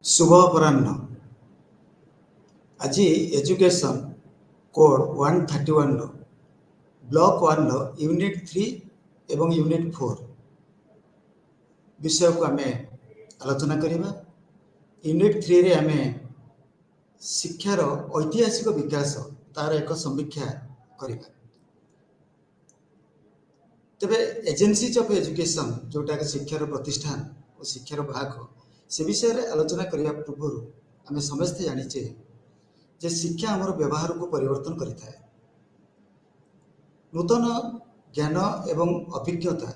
शुभ अपराह्न। आज education code 131 block 1 unit 3 एवं यूनिट 4 विषय को आम आलोचना करवा। यूनिट 3 रे आम शिक्षार ऐतिहासिक विकास तार एक समीक्षा करवा। तेरे एजेन्सीज ऑफ एजुकेशन जोटा शिक्षार प्रतिष्ठान और शिक्षार भाग से विषय रे आलोचना करने पूर्व आम समस्ते जानीचे जे शिक्षा आमर व्यवहार को परिवर्तन करिଥାଏ। नूतन ज्ञान एवं अभिज्ञता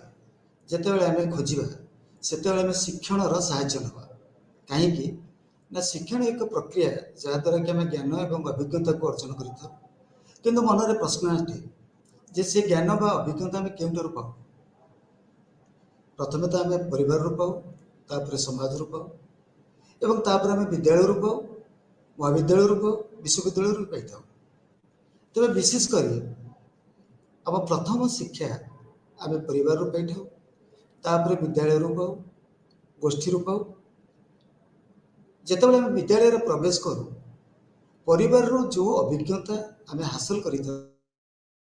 जितेबाला आम खोजा सेतेबाला आम शिक्षण साहाय्य नवा। कहीं ना शिक्षण एक प्रक्रिया जहाद्वारा कि आम ज्ञान एवं अभिज्ञता को अर्जन करिथा। किंतु मनरे प्रश्न आटे जे से ज्ञान बा अभिज्ञता आम केउठारु पाऊ। प्रथमे तो आम परिवार रु पाऊ, तापर समाज रु पाऊ एवं तापर आम विद्यालय रु पाऊ, महाविद्यालय रु पाऊ, विश्वविद्यालय रु पाई था। तेज विशेषकर आम प्रथम शिक्षा आम परिवार रु पाई था, तापर विद्यालय रु पाऊ, गोष्ठी रु पाऊ। जितेबाला आम विद्यालय रे प्रवेश करूँ परिवार रो जो अभिज्ञता आम हासिल कर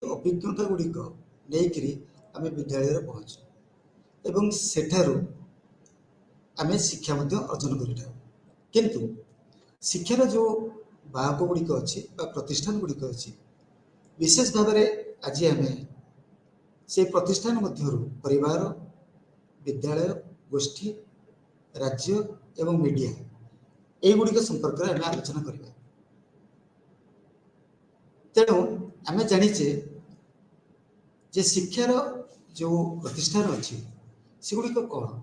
अभिज्ञता गुड़िक नहीं आम विद्यालय रे पहुँचू एवं सेठारु आम शिक्षा अर्जन कर। किंतु शिक्षार जो बाहक गुड़िक अच्छी प्रतिष्ठान गुड़िक अच्छी विशेष भाव में आज आम से प्रतिष्ठान मध्यरु परिवार, विद्यालय, गोष्ठी, राज्य एवं मीडिया युड़िक संपर्क में आम आलोचना करवा। तेणु आम जानीचे जे शिक्षार जो प्रतिष्ठान अच्छी सेगुड़िक कौन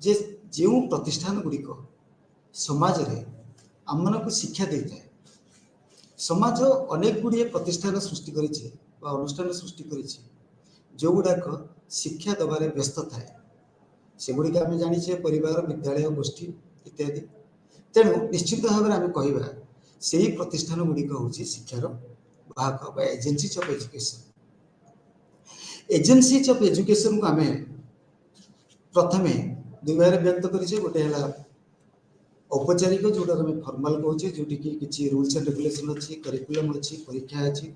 जे जो प्रतिष्ठान गुड़िक समाज रे आम मन को शिक्षा दे जाए। समाज अनेक गुड़िए प्रतिष्ठान सृष्टि करिछि बा अनुष्ठान सृष्टि करिछि जो गुड़ाक शिक्षा दबारे व्यस्त थाए। सेगुड़िक आम जानीचे परिवार, विद्यालय, गोष्ठी इत्यादि। तेणु निश्चित भाव में आम कहवा से ही प्रतिष्ठान गुड़िक हूँ शिक्षार वाहक बा agencies of education. Agencies of education को आम प्रथमे दुई भाग व्यक्त करें। गोटे है औपचारिक जोटा आम फॉर्मल कहे जोटि किसी रूल्स एंड रेगुलेशन अच्छी, करिकुलम अच्छी, परीक्षा अच्छी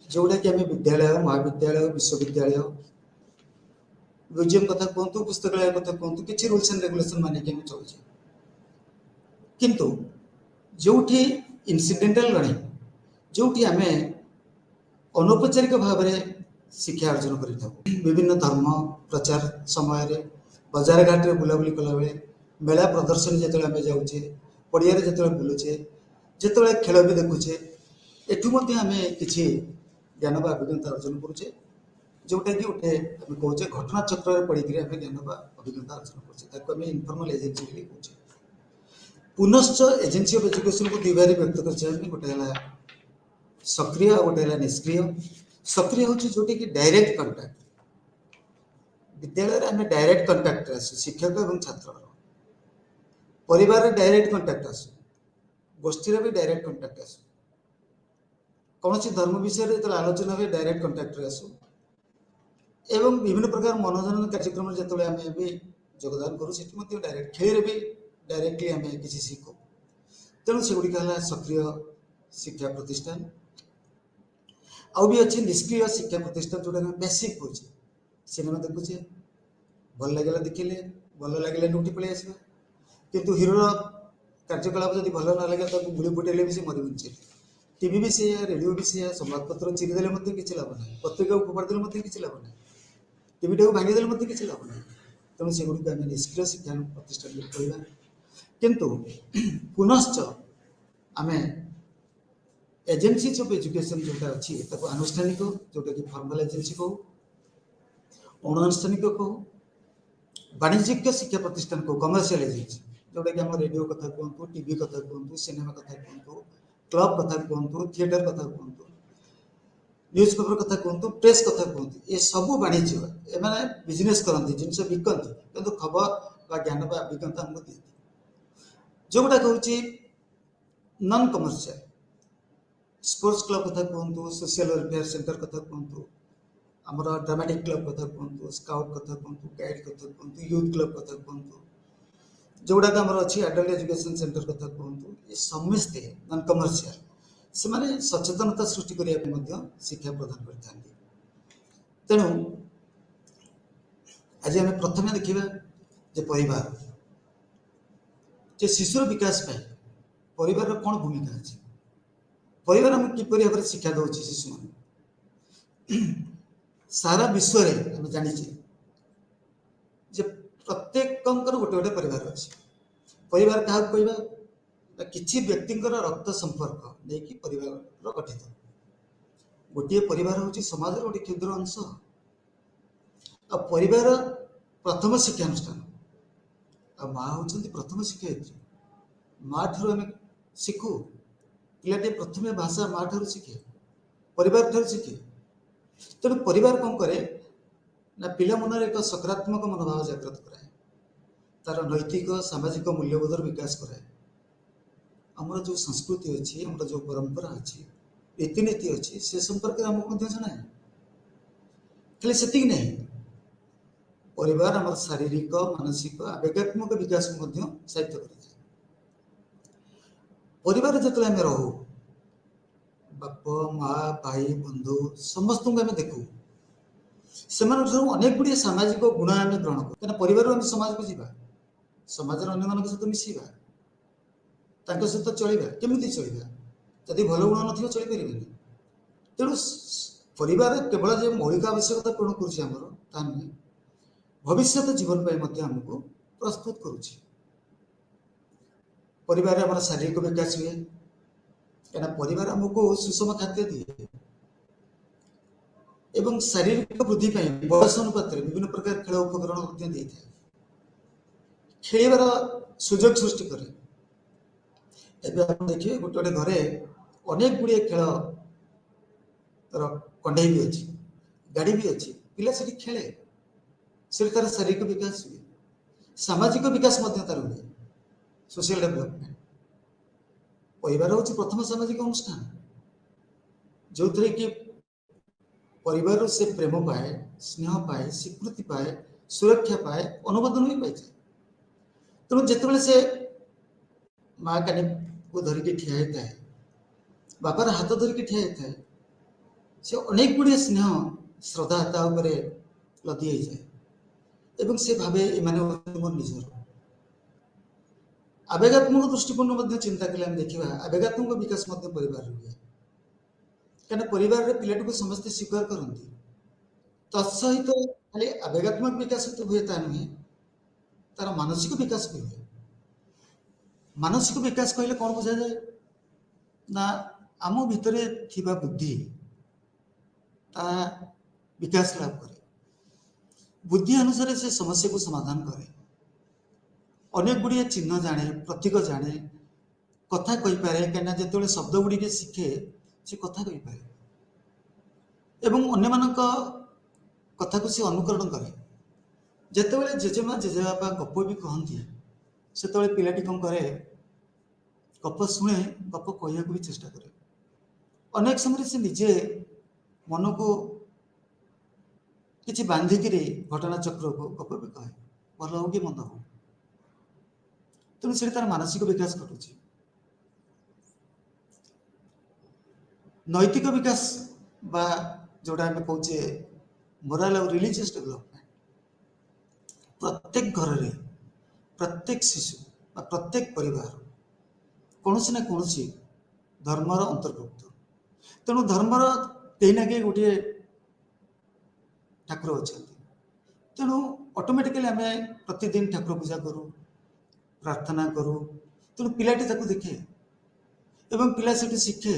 जोटा कि आम विद्यालय, महाविद्यालय, विश्वविद्यालय, म्यूजियम कथा कहतु, पुस्तकालय कथा कहतु किसी रूल्स एंड रेगुलेशन मानिक आम चलुचे। किंतु जोठी इनसीडेंटल लर्निंग जोठी आम अनौपचारिक भाव में शिक्षा अर्जन कर विभिन्न धर्म प्रचार समय बाजार घाट में बुलाबुली कला बेले, मेला प्रदर्शनी जो आम जाऊे, पड़िया जो बुलूचे, जो खेल भी देखुचे, एठू आम कि ज्ञान बा अभिज्ञता अर्जन करुचे जोटा कि गोटे आम कहे घटना चक्र में पड़ी आम ज्ञान बा अभिज्ञता अर्जन करें इनफॉर्मल एजेंसी कहे। पुनश्च एजेन्सी ऑफ एजुकेशन को दुई भाग व्यक्त कर गोटे है सक्रिय और गोटे है निष्क्रिय। सक्रिय हूँ जोटी कि डायरेक्ट कंटाक्ट विद्यालय आम डायरेक्ट कंटाक्ट आसू शिक्षक और छात्र, परिवार डायरेक्ट कंटाक्ट आसू, गोष्ठी भी डायरेक्ट कंटाक्ट आसू, कौन धर्म विषय जो आलोचना हुए डायरेक्ट कंटाक्ट आसू एवं विभिन्न प्रकार मनोरंजन कार्यक्रम जो आम भी योगदान करूँ डायरेक्ट खेल भी डायरेक्टली आम किसी शिखु। तेणु से गुड़िक है सक्रिय शिक्षा प्रतिष्ठान। आउ भी अच्छी निष्क्रिय शिक्षा प्रतिष्ठान जोटा बेसिक हो सिनेमा देखुचे, भल लगे देखिले, भल लगे उठी पलि आसवा, किंतु हिरोर कार्यकलाप जब भल न लगे तो गुड़ी फुटेले भी मरी बचे। टीवी भी से रेडियो भी से संवादपत्र चिरीदे किसी लाभ ना, पत्रिका फोपाड़ी किसी लाभ ना, टीवी टाक भांगीदे किसी लाभ ना। तेणु से गुड़िक आम निष्क्रिय शिक्षा प्रतिष्ठान कहवा। किंतु पुनश्च आम एजेन्सीज ऑफ एजुकेशन जोटा अच्छी आनुष्ठानिक जोटा कि फॉर्मल एजेन्सी कहू, अणानुष्ठानिक कहू, वाणिज्यिक शिक्षा प्रतिष्ठान कहू, कमर्शियल एजेन्सी जोटा कि आम रेडियो कथा कहतु, टीवी कथा कहतु, सिनेमा कथा कहतु, क्लब कथा कहतु, थिएटर कथा कहतु, न्यूज पेपर कथा कहतु, प्रेस कथा कहतु, ये सब वाणिज्य एमाने बिजनेस करती जिनस बिकती किंतु खबर बा ज्ञान बा अभिज्ञता हमको दिखती जोटा कहूँ नॉन कमर्शियल स्पोर्ट्स क्लब कथा कहतु, सोशल वेलफेयर सेंटर कथा कहतु, आमर ड्रामाटिक क्लब कथा कहतु, स्काउट कथा कहतु, गाइड कथा कहतु, यूथ क्लब कथा कहतु, जोगुड़ाक आमर अच्छी एडल्ट एजुकेशन सेंटर कथा कहतु ये समस्ते नॉन कमर्शियल से माने सचेतनता सृष्टि करने शिक्षा प्रदान करते। तेणु आज आम प्रथम देखा जे परिवार जे शिशुर विकास परिवार कौन भूमिका अच्छी परिवार आम किपर भाव में शिक्षा दौर शिशु मान सारा विश्व आम जाने जे प्रत्येक गोटे गोटे परिवार अच्छे परिवार क्या कहवा किसी व्यक्ति रक्त संपर्क नहीं परिवार गठित गोटे परिवार हूँ समाज गोटे क्षुद्र अंश आ परिवार प्रथम शिक्षानुष्ठान आ माँ हूँ प्रथम शिक्षयित्री माँ ठार आम शिखु पिलाटे प्रथम भाषा माँ ठार शिखे परिवार ठार शिखे तेणु परिवार कौन करे ना पिला मन एक सकारात्मक मनोभाव जागृत कराए तार नैतिक सामाजिक मूल्यबोधर विकास कराए आमर जो संस्कृति अच्छी आमर जो परंपरा अच्छी रीतिनीति अच्छी से संपर्क में आमको जनाए खाली से नहीं परिवार आम शारीरिक मानसिक आवेगात्मक विकास को सहायता कर परिवार जो आम रहू बाप माँ भाई बंधु समस्त को आम देखू से अनेक गुड़िया सामाजिक गुण आम ग्रहण कर परिवार आम समाज को जावा समाज अन्य मान सहित मिसवा सहित चलवा केमी चलवा जदि भल गुण न चल पारे तेणु परिवार केवल जो मौलिक आवश्यकता पूर्ण कर नुहे भविष्य जीवन पर आमको प्रस्तुत करुच्ची परिवार आम शारीरिक विकास हुए क्या परिवार आमको सुषम खाद्य दिए एवं शारीरिक वृद्धि बयस अनुपात विभिन्न प्रकार खेल उपकरण दे था खेल सुजोग सृष्टि करे देखिए गोटे गोटे घरे अनेक गुड़िया खेल कंडे भी अच्छी गाड़ी भी अच्छी पिला से खेले से तार शारीरिक विकास हुए सामाजिक विकास तार हुए सोशल डेवलपमेंट परिवार हूँ प्रथम सामाजिक अनुष्ठान जो थे कि परिवार से प्रेम पाए स्नेह पाए स्वीकृति पाए सुरक्षा पाए अनुमोदन भी पाए तेणु जिते से माँ कानी को धरिकी ठिया होता है बापार हाथ धरिकी ठिया होता है से अनेक गुड़िया स्नेह श्रद्धा ताऊपर लदी हो जाए एवं से भावे मोर निजर आवेगात्मक दृष्टिकोण चिंता कले देखा आवेगात्मक विकास परिवार हुए क्या परिवार पिलाटी को समस्ते स्वीकार करती तत्सहित खाली आवेगात्मक विकास हुए ता नुहे तार मानसिक विकास भी हुए मानसिक विकास कहले कौन बुझा जाए ना आम भितर थिबा बुद्धि ता विकास लाभ करे बुद्धि अनुसार से समस्या को समाधान करे अनेक गुड़िया चिन्ह जाने प्रतीक जाने कथा कहीपे कहीं जो शब्द गुड़ी के शिखे से कथा कहीपे एवं अन्य मान कथा को सी अनुकरण करे जितेबाला जेजेमा जेजेबापा गप भी कहती से पिलाटी कौन करे गप शुणे गप कहया भी चेष्टा करे अनेक समय से निजे मन को किसी बांधिक घटना चक्र को गप भी कहे भल हो कि मंद हो तेणु से तार मानसिक विकास घटुची नैतिक विकास बा जोड़ा आम कहे मोराल और रिलीजियस डेवलपमेंट प्रत्येक घर में प्रत्येक शिशु प्रत्येक परिवार कौन ना कौन धर्मर अंतर्भुक्त तेणु धर्मर कहीं ना कहीं गोटे ठाकुर अच्छा तेणु ऑटोमेटिकली आम प्रतिदिन ठाकुर पूजा करूँ प्रार्थना करूँ तेणु पिलाटी देखे एवं पिला से शिखे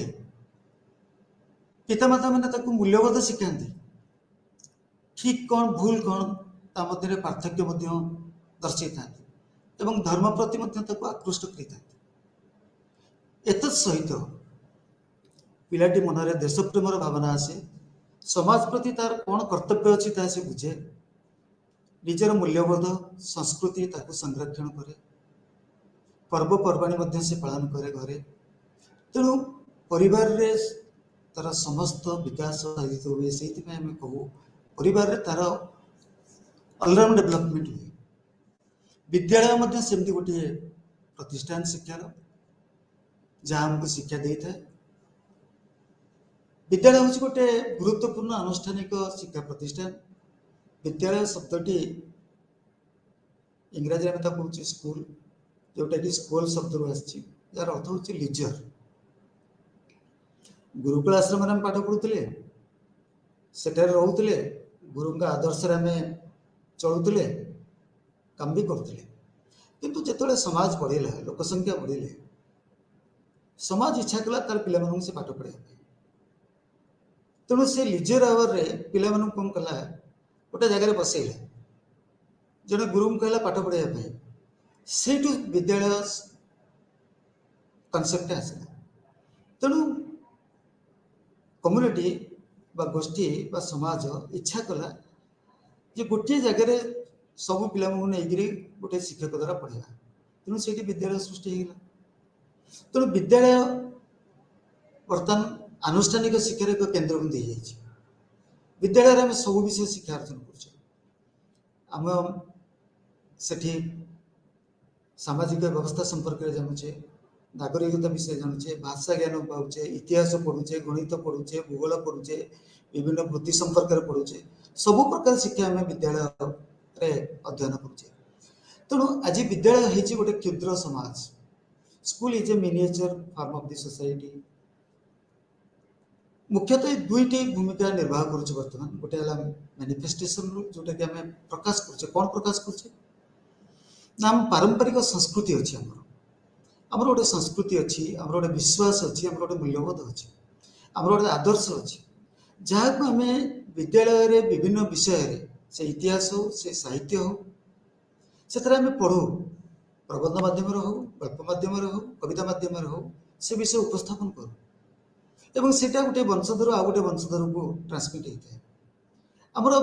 पितामाता मैंने मूल्यबोध शिखाती ठीक कौन भूल कौन ता मध्य पार्थक्य दर्शा था एवं धर्म प्रति आकृष्ट करता एत सहित पिलाटी मनरे देश प्रेमर भावना आसे समाज प्रति तार कौन कर्तव्य अच्छी ता से बुझे निजर मूल्यबोध संस्कृति ताको संरक्षण करे पर्वपर्वाणी से पालन करे घरे तेणु परिवार रे तार समस्त विकास साधित हुए से कहूँ परिवार रे तार ऑलराउंड डेवलपमेंट हुए विद्यालय मध्य सेमती गोटे प्रतिष्ठान शिक्षार जहाँ हमको शिक्षा दे था। विद्यालय हूँ गोटे गुरुत्वपूर्ण आनुष्ठानिक शिक्षा प्रतिष्ठान। विद्यालय शब्दटी इंग्राजी में कहूँ स्कूल, जोटा कि स्कूल शब्द रू आसी जार अर्थ हूँ लिजर। गुरुकुल आश्रम में पाठ पढ़ुले, सेठारे रोते, गुरु आदर्श आम चलुले, काम भी करुले। किंतु जिते समाज बढ़ला, लोक संख्या बढ़ले, समाज इच्छा कला तार पिला से पाठ पढ़ा। तेणु से लिजर आवर पिला कौन कला गोटे जगह बसैला, जड़े गुरु कहला पाठ पढ़ाई से विद्यालय कनसेप्ट आसला। तेणु कम्युनिटी बा गोष्ठी बा समाज इच्छा कला जे गोटे जगह सब पिला नहीं गोटे शिक्षक द्वारा पढ़ा। तेणु से विद्यालय सृष्टि होगा। तेणु विद्यालय बर्तमान आनुष्ठानिक शिक्षार एक केन्द्र दी जाइए। विद्यालय आम सब विषय शिक्षा अर्जन कर सामाजिक व्यवस्था संपर्क में जानूचे, नागरिकता विषय जानूचे, भाषा ज्ञान पाचे, इतिहास पढ़ुचे, गणित पढ़ुचे, भूगोल पढ़ुचे, विभिन्न वृत्ति संपर्क में पढ़ुचे। सबु प्रकार शिक्षा आम विद्यालय अध्ययन करुचे। तेणु आज विद्यालय हो गोटे क्षुद्र समाज। School is a miniature form of the society. मुख्यतः दुईटी भूमिका निर्वाह करुचे। बर्तमान गोटे मैनिफेस्टेशन जोटा कि आम प्रकाश करुचे। कौन प्रकाश करुचे ना आम पारंपरिक संस्कृति अच्छी, आमर गोटे संस्कृति अच्छी, आमर गोटे विश्वास अच्छी, आमर गोटे मूल्यबोध अच्छी, आमर गोटे आदर्श अच्छी, जहाँ को आम विद्यालय विभिन्न विषय से इतिहास हो, से साहित्य हो, से आम पढ़ू, प्रबंध माध्यम हो, गल्प माध्यम हो, कविता माध्यम हो, से विषय उपस्थापन करूँ एवं सेटा गोटे वंशधर आ गोटे वंशधर को ट्रांसमिट होता है। आमर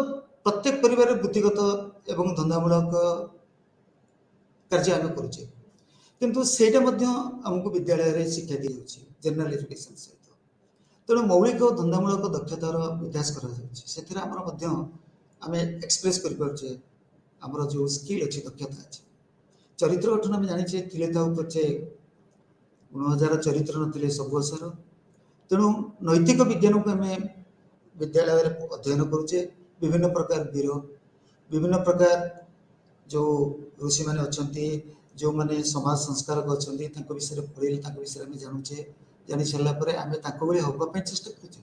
प्रत्येक परिवार वृत्तिगत एवं धंदामूलक कार्य आम करुचे, किंतु सेटा आमको विद्यालय शिक्षा दी जाउछि जनरल एजुकेशन सहित। तेणु मौलिक धंदामूलक दक्षतार विकास कर आम एक्सप्रेस करें आमर जो स्किल अच्छी, दक्षता अच्छी। चरित्र गठन आम जाने थिले था पचे गुणहजार चरित्र नथिले सब असर। तेणु नैतिक विज्ञान को आम विद्यालय अध्ययन करुचे। विभिन्न प्रकार वीर, विभिन्न प्रकार जो ऋषि मैंने अच्छा, जो मैंने समाज संस्कारक अच्छा विषय पढ़े, विषय आम जानूचे, जानी सारापर आम भाई हाँपाई चेष्टा करुचे।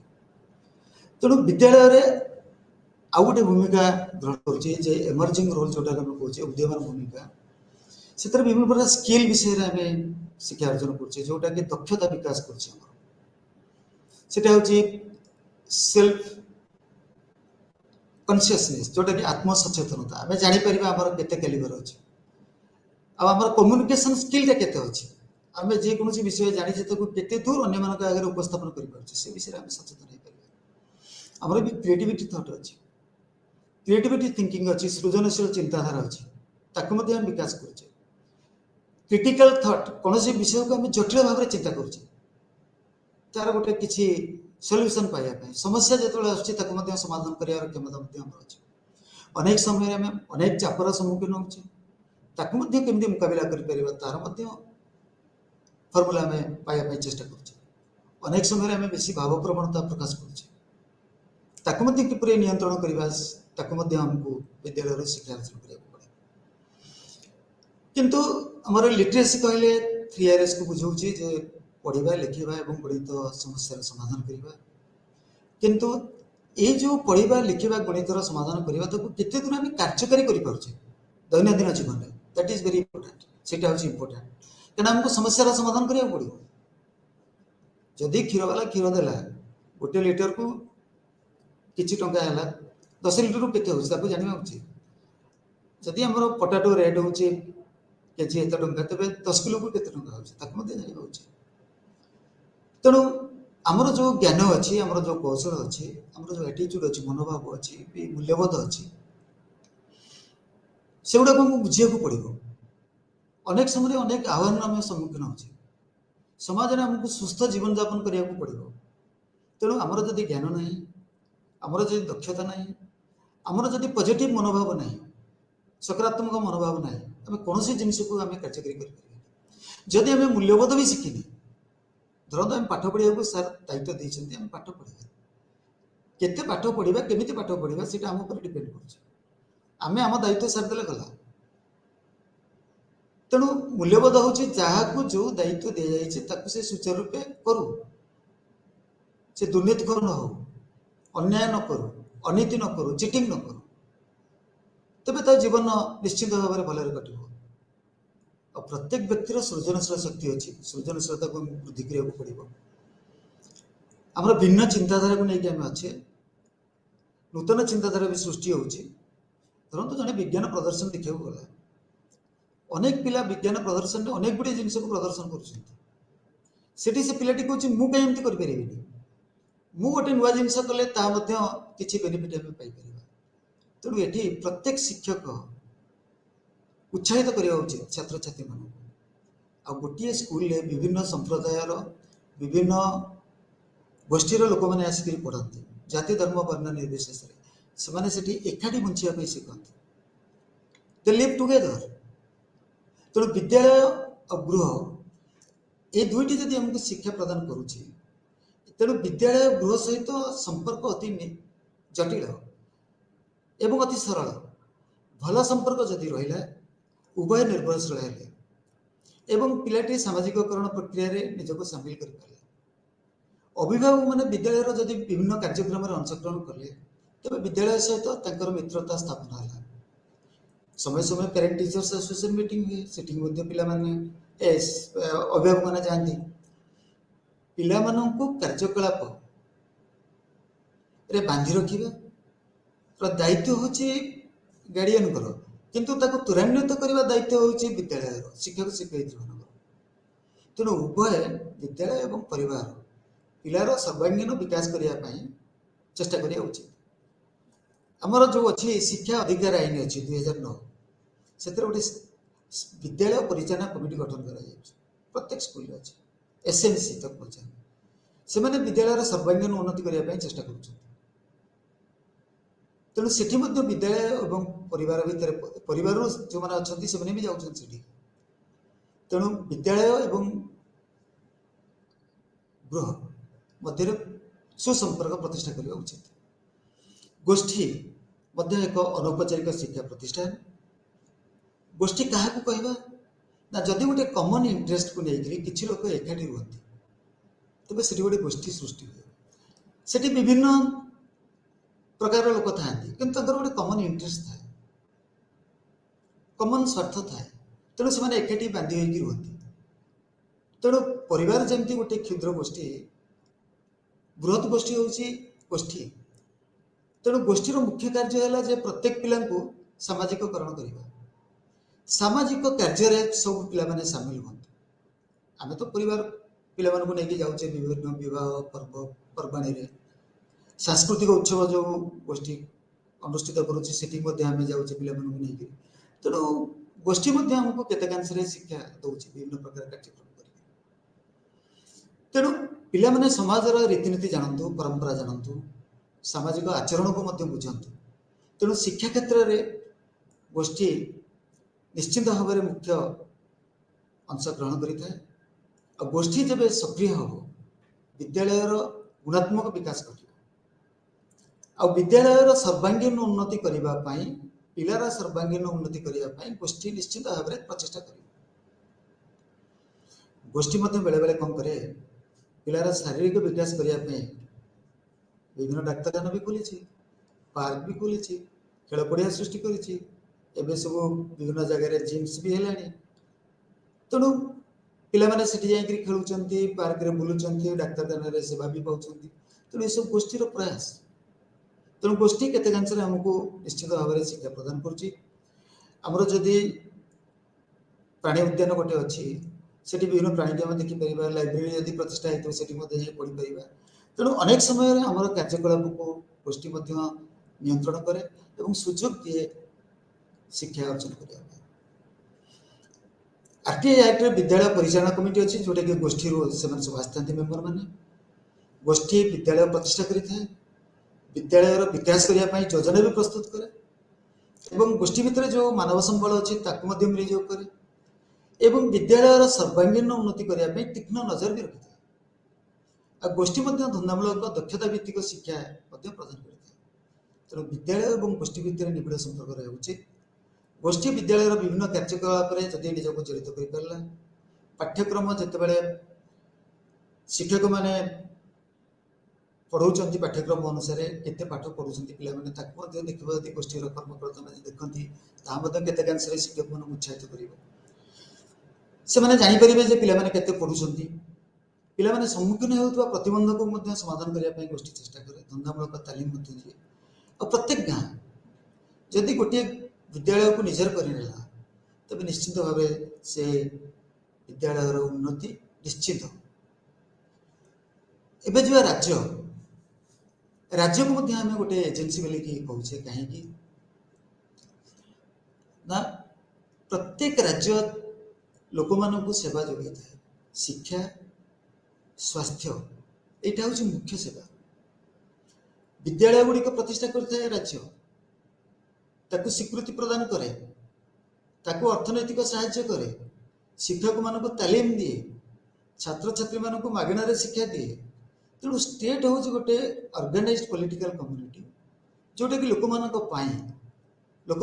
तेणु विद्यालय आउ गोटे भूमिका ग्रहण करुचे एमर्जिंग रोल जोटा आम कहे उदीयमान भूमिका। से विभिन्न प्रकार स्किल विषय आम शिक्षा अर्जन करुचे, जोटा कि दक्षता विकास करुचे। सेटा हूँ सेल्फ कन्सियसनेस, जोटा कि आत्म सचेतनता। आम जापर आमर केते कैलिबर अच्छे, आमर कम्युनिकेशन स्किल केते अच्छी, आम जेकोसी विषय जानी केते दूर अन्य आगे उपस्थापन कर से विषय आम सचेतन हो पार। आमर भी क्रिएटिविटी थॉट अच्छी, क्रिएटिविटी थिंकिंग अच्छी, सृजनशील चिंताधारा अच्छी, ताकू आम विकास करुचे। क्रिटिकल थॉट कौन से विषय को आम जटिल भाव में चिंता करुचे, तार गोटे किसी सल्यूशन पाइबा, समस्या जो आस समाधान कर क्षमता अच्छे। अनेक समय आम अनेक चापर सम्मुखीन होचे, केमती मुकाबला कर तार फर्मुला आम पाइबा चेष्टा करुचे। अनेक समय आम बेसी भाव प्रवणता प्रकाश करुचे, किपरि नियंत्रण करने आमको विद्यालय शिक्षा अर्जन करा पड़े। किंतु आमर लिटरेसी कहले 3Rs को बुझाऊँ जे पढ़ा, लिखा और गणित समस्या समाधान करवा। किंतु ये जो पढ़ा, लिखा, गणितर समाधान करवा तो केते दूर आम कार्यकारी करें दैनंदिन जीवन में, दैट इज वेरी इंपोर्टेंट। सेटा हूँ इंपोर्टेंट क्या आमको समस्या समाधान करा पड़ो। जदि क्षीर वाला क्षीर देला गोटे लिटर को किसी टंका है, 10 लिटर के जाना उचित। जदि आम पोटाटो रेट हूँ केजी एत टा, तेज 10 किलो को केते टंका जाना उचित। तेणु आमर जो ज्ञान अच्छी, आमर जो कौशल अच्छी, आमर जो एटीट्यूड अच्छी, मनोभाव अच्छी, मूल्यबोध अच्छी, से गुड़ा आमको बुझा पड़ो। अनेक समय अनेक आह्वान आम सम्मुखीन होचे, समाज में आमको सुस्थ जीवन यापन करने पड़ो। तेणु आमर जदि ज्ञान ना, आमर जदि दक्षता ना, आमर जदि पॉजिटिव मनोभाव ना, सकारात्मक मनोभाव ना आम कौन जिनस को आम कार्यकारी जदि आम मूल्यबोध भी शिखिनी धरत आम पाठ पढ़ा सार दायित्व देते आम पाठ पढ़ा केते पाठ पढ़ा केमी पाठ पढ़ा से आम पर डिपेंड करें आम दायित्व सारिदे गला तेणु मूल्यबोध हूँ जहाँ जो दायित्व दि जाए से सुचारू रूपे करू से दुर्नीतिखोर न हो अन्याय न करू अनीति न करू चिटिंग न करू तेबे तो जीवन निश्चित भाव में भलरे कटो और प्रत्येक व्यक्तिर सृजनशील शक्ति अच्छी सृजनशीलता को वृद्धि करने को पड़ो आम भिन्न चिंताधारा को लेकिन आम अच्छे नूतन चिंताधारा भी सृष्टि होरतु जड़े विज्ञान प्रदर्शन देखा गला अनेक पिला विज्ञान प्रदर्शन अनेक गुड़े जिन को प्रदर्शन कर से पिलाटी कौन मुझे एमती करें मु गोटे नुआ जिनस कले किसी बेनिफिट आम पाई तेणु ये प्रत्येक शिक्षक उत्साहित करवा उचित छात्र छात्री मान आ गोटे स्कूल विभिन्न संप्रदायर विभिन्न गोष्ठीर लोक मैंने आसिक पढ़ती जाति धर्म वर्ण निर्विशेष से एकाठी बंचापी शिखती दे लिव टुगेदर तेणु विद्यालय और गृह ये दुईटी जदि आमको शिक्षा प्रदान करुच्ची तेणु विद्यालय गृह सहित संपर्क अति जटिल एवं अति सरल भल संपर्क जदि रहा उभय निर्भरशील है एवं पिलाटी सामाजिककरण प्रक्रिया निजक सामिल कर अभिभावक मैंने विद्यालय जदि विभिन्न कार्यक्रम अंशग्रहण कले तेज विद्यालय सहित मित्रता स्थापन है समय समय पेरेंट टीचर्स एसोसिएशन मीटिंग हुए सेठी पिला अभिभावक मैंने जाती पिला कार्यकलाप रे बांधि रखा दायित्व हूँ गार्डियन किंतु ताको त्वरान्वित करने दायित्व हूँ विद्यालय शिक्षक शिक्षयित्री मान तेणु उभय विद्यालय और परिवार पिलार सर्वांगीन विकास करने चेष्टा करा उचित आमर जो अच्छी शिक्षा अधिकार आईन अच्छी 2009 से गोटे विद्यालय परिचालना कमिटी गठन कर प्रत्येक स्कूल अच्छे एसएमसी तक पहुँचा से मैंने विद्यालय सर्वांगीन उन्नति करने चेष्टा कर तेणु से विद्यालय और परिवार भितर परिवार जो मैंने अच्छा से भी जाऊँगी तेणु विद्यालय और गृह मध्य सुसंपर्क प्रतिष्ठा करने उचित गोष्ठी एक अनौपचारिक शिक्षा प्रतिष्ठान गोष्ठी क्या कहवा ना जदि गोटे कमन इंटरेस्ट को लेकर किसी लोग एकाठी रुहति तेज से गोटे गोष्ठी सृष्टि हुए से विभिन्न प्रकार लोक था कि गोटे कमन इंटरेस्ट थाए कमन स्वार्थ थाए तेणु से एकाठी बांधि होकर रुहति तेणु परिवार जमी गोटे क्षुद्र गोष्ठी बृहत गोष्ठी हूँ गोष्ठी तेणु गोष्ठीर मुख्य कार्य है प्रत्येक पिला सामाजिककरण करवा सामाजिक कार्य सब पिला सामिल हूँ आम तो परिवार पिला नहीं जाऊे विभिन्न विवाह पर्व पर्वाणी सांस्कृतिक उत्सव जो गोष्ठी अनुष्ठित करें जाऊे पिला नहीं तेणु गोष्ठी आमको केतेकांश शिक्षा दौर विभिन्न प्रकार कार्यक्रम कर तेणु पिला माने समाजर रीतिनीति जानतु परंपरा जानतु सामाजिक आचरण को बुझंतु तेणु शिक्षा क्षेत्र में गोष्ठी निश्चित भाव में मुख्य अंश ग्रहण करें और गोष्ठी जब सक्रिय हम विद्यालय गुणात्मक विकास कर विद्यालय सर्वांगीन उन्नति करने पिलार सर्वांगीन उन्नति करने गोष्ठी निश्चित भाव में प्रचेषा कर गोष्ठी बेले बेले कौन करे पिलार शारीरिक विकास करने विभिन्न डाक्तखाना भी खोली पार्क भी खोली खेल पड़िया सृष्टि कर सब विभिन्न जगह जिम्स भी है तेणु पिला से खेलुंट पार्क में बुलूँ डाक्तखाना सेवा भी पाँच तेणु ये सब गोष्ठीर प्रयास तेणु गोष्ठी केतेकांश आमको निश्चित भाव में शिक्षा प्रदान करमर जदि प्राणी उद्यान गोटे अच्छी से विभिन्न प्राणी आम देखिपर लाइब्रेरी जदि प्रतिष्ठा होती है पढ़ी पार तेणु अनेक समय आम कार्यकलाप को गोष्ठी नियंत्रण करे सुजोग दिए शिक्षा अर्जन करने आरटीआई एक्ट विद्यालय परिचालना कमिटी अच्छी जोटा कि गोष्ठी सब आसता मेम्बर मैंने गोष्ठी विद्यालय प्रतिष्ठा करें विद्यालय विकास करने योजना भी प्रस्तुत करे एवं गोष्ठी भितर जो मानव संबल अच्छी विनियोग करे एवं विद्यालय सर्वांगीन उन्नति करने तीक्ष्ण नजर भी रखी था। गोष्ठी धंदामूलक दक्षता भित्तिक शिक्षा प्रदान करता तेणु विद्यालय और गोष्ठी भितर निबिड़ संपर्क रहा उचित। गोष्ठी विद्यालय विभिन्न कार्यकलाप जदि निजक जड़ित कर पारा पाठ्यक्रम जिते शिक्षक मैंने पढ़ाऊँ पाठ्यक्रम अनुसार केते पाठ पढ़ुं पे देखा यदि गोष्ठी कर्मकर्ता मैंने देखती केतेकांश शिक्षक मान उत्साहित कर से मैंने जापर पे केते पढ़ुं पे सम्मुखीन होता प्रतिबंधक समाधान करने गोष्ठी चेष्टा करे धंदामूलक तालीम दिए और प्रत्येक गाँ जदि गोटे विद्यालय को निजर करनेला तब निश्चित भाव से विद्यालय उन्नति निश्चित। एवं जो राज्य को आम गोटे एजेन्सी बोलिक कहे कहीं ना प्रत्येक राज्य लोक मान सेवा जोगे था शिक्षा स्वास्थ्य यहाँ हूँ मुख्य सेवा। विद्यालय गुड़िक प्रतिष्ठा करता राज्य ताकू स्वीकृति प्रदान करे ताकू अर्थनैतिक सहाय्य करे शिक्षक मान तालीम दिए छात्र छात्री मान मागणार शिक्षा दिए। तेणु स्टेट हूँ गोटे ऑर्गेनाइज्ड पॉलिटिकल कम्युनिटी जोटा कि लोक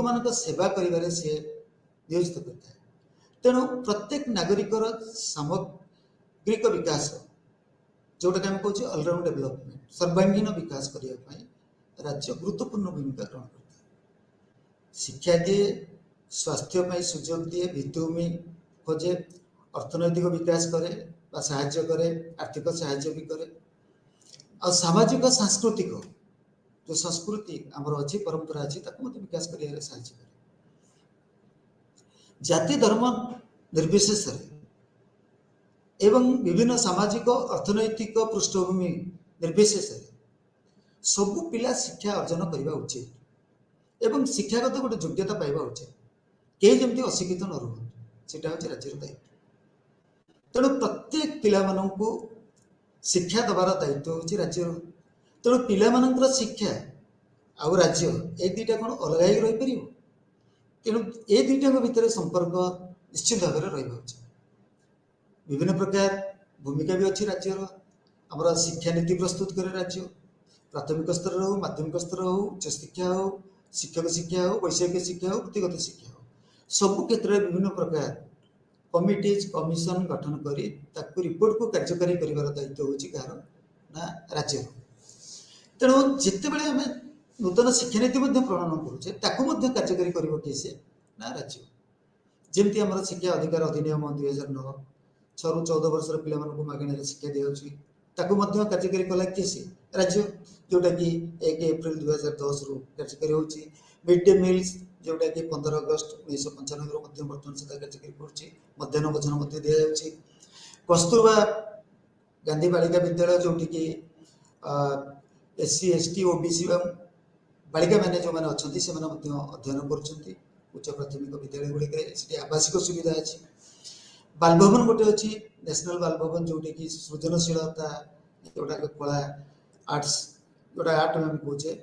मान सेवा करिबारे से नियोजित करता है। तेणु प्रत्येक नागरिकर सामग्रिक विकास जोटा कि आम कहूँ ऑलराउंड डेवलपमेंट सर्वांगीन विकास करने राज्य गुरुत्वपूर्ण भूमिका ग्रहण करता है। शिक्षा दिए स्वास्थ्य पर सुजोग दिए भित्तिभूमि खोजे अर्थनैतिक विकास करे साहाय्य करे आर्थिक साहाय्य भी करे और सामाजिक सांस्कृतिक जो संस्कृति आमर अच्छी परंपरा अच्छी विकास कर साहाय्य करे। जाति धर्म निर्विशेष एवं विभिन्न सामाजिक अर्थनैतिक पृष्ठभूमि निर्विशेष सबु पिला शिक्षा अर्जन करने उचित एवं शिक्षागत गोटे योग्यता पाइबा उचित कहीं जमी अशिक्षित न रुहत हूँ राज्य दायित्व। तेणु प्रत्येक पिला मानू शिक्षा दबार दायित्व हूँ राज्य। तेणु पिला शिक्षा आउ राज्य ए दुईटा कौन अलग ही रही पार तेणु ए दुईटा भितर संपर्क निश्चित भाव में रहा उचित। विभिन्न प्रकार भूमिका भी अच्छी राज्यर आमर शिक्षा नीति प्रस्तुत करे राज्य प्राथमिक स्तर हो माध्यमिक स्तर हो उच्च शिक्षा हो शिक्षक शिक्षा हो वैषयिक शिक्षा हो वृत्तिगत शिक्षा हो सबु क्षेत्र में विभिन्न प्रकार कमिटीज कमिशन गठन करी ताकू रिपोर्ट को कार्यकारी कर दायित्व हूँ गार ना राज्य। तेणु जिते बड़े आम नूतन शिक्षा नीति प्रणयन करुचे कार्यकारी कर किए से ना राज्य। जमती आम शिक्षा अधिकार अधिनियम 2009 6 ରୁ 14 वर्षर पिला मागणार शिक्षा दी कार्यकारी कला किए से राज्य जोटा कि 1 एप्रिल 2010 रु कार्यकारी हो मिड डे मिल्स जोटा कि 15 अगस्त 1995 बर्तमान सुधा कार्यकारी कर भोजन दि जाऊँगी। कस्तूरबा गांधी बालिका विद्यालय जोटि कि SC ST OBC बालिका मैंने जो मैंने अच्छा से अध्ययन कर उच्च प्राथमिक विद्यालय गुड़िक आवासिक सुविधा अच्छी। बालभवन गोटे अच्छी नेशनल बालभवन जोटि कि सृजनशीलता जोटा कला आर्ट्स जोटा आर्ट में कहे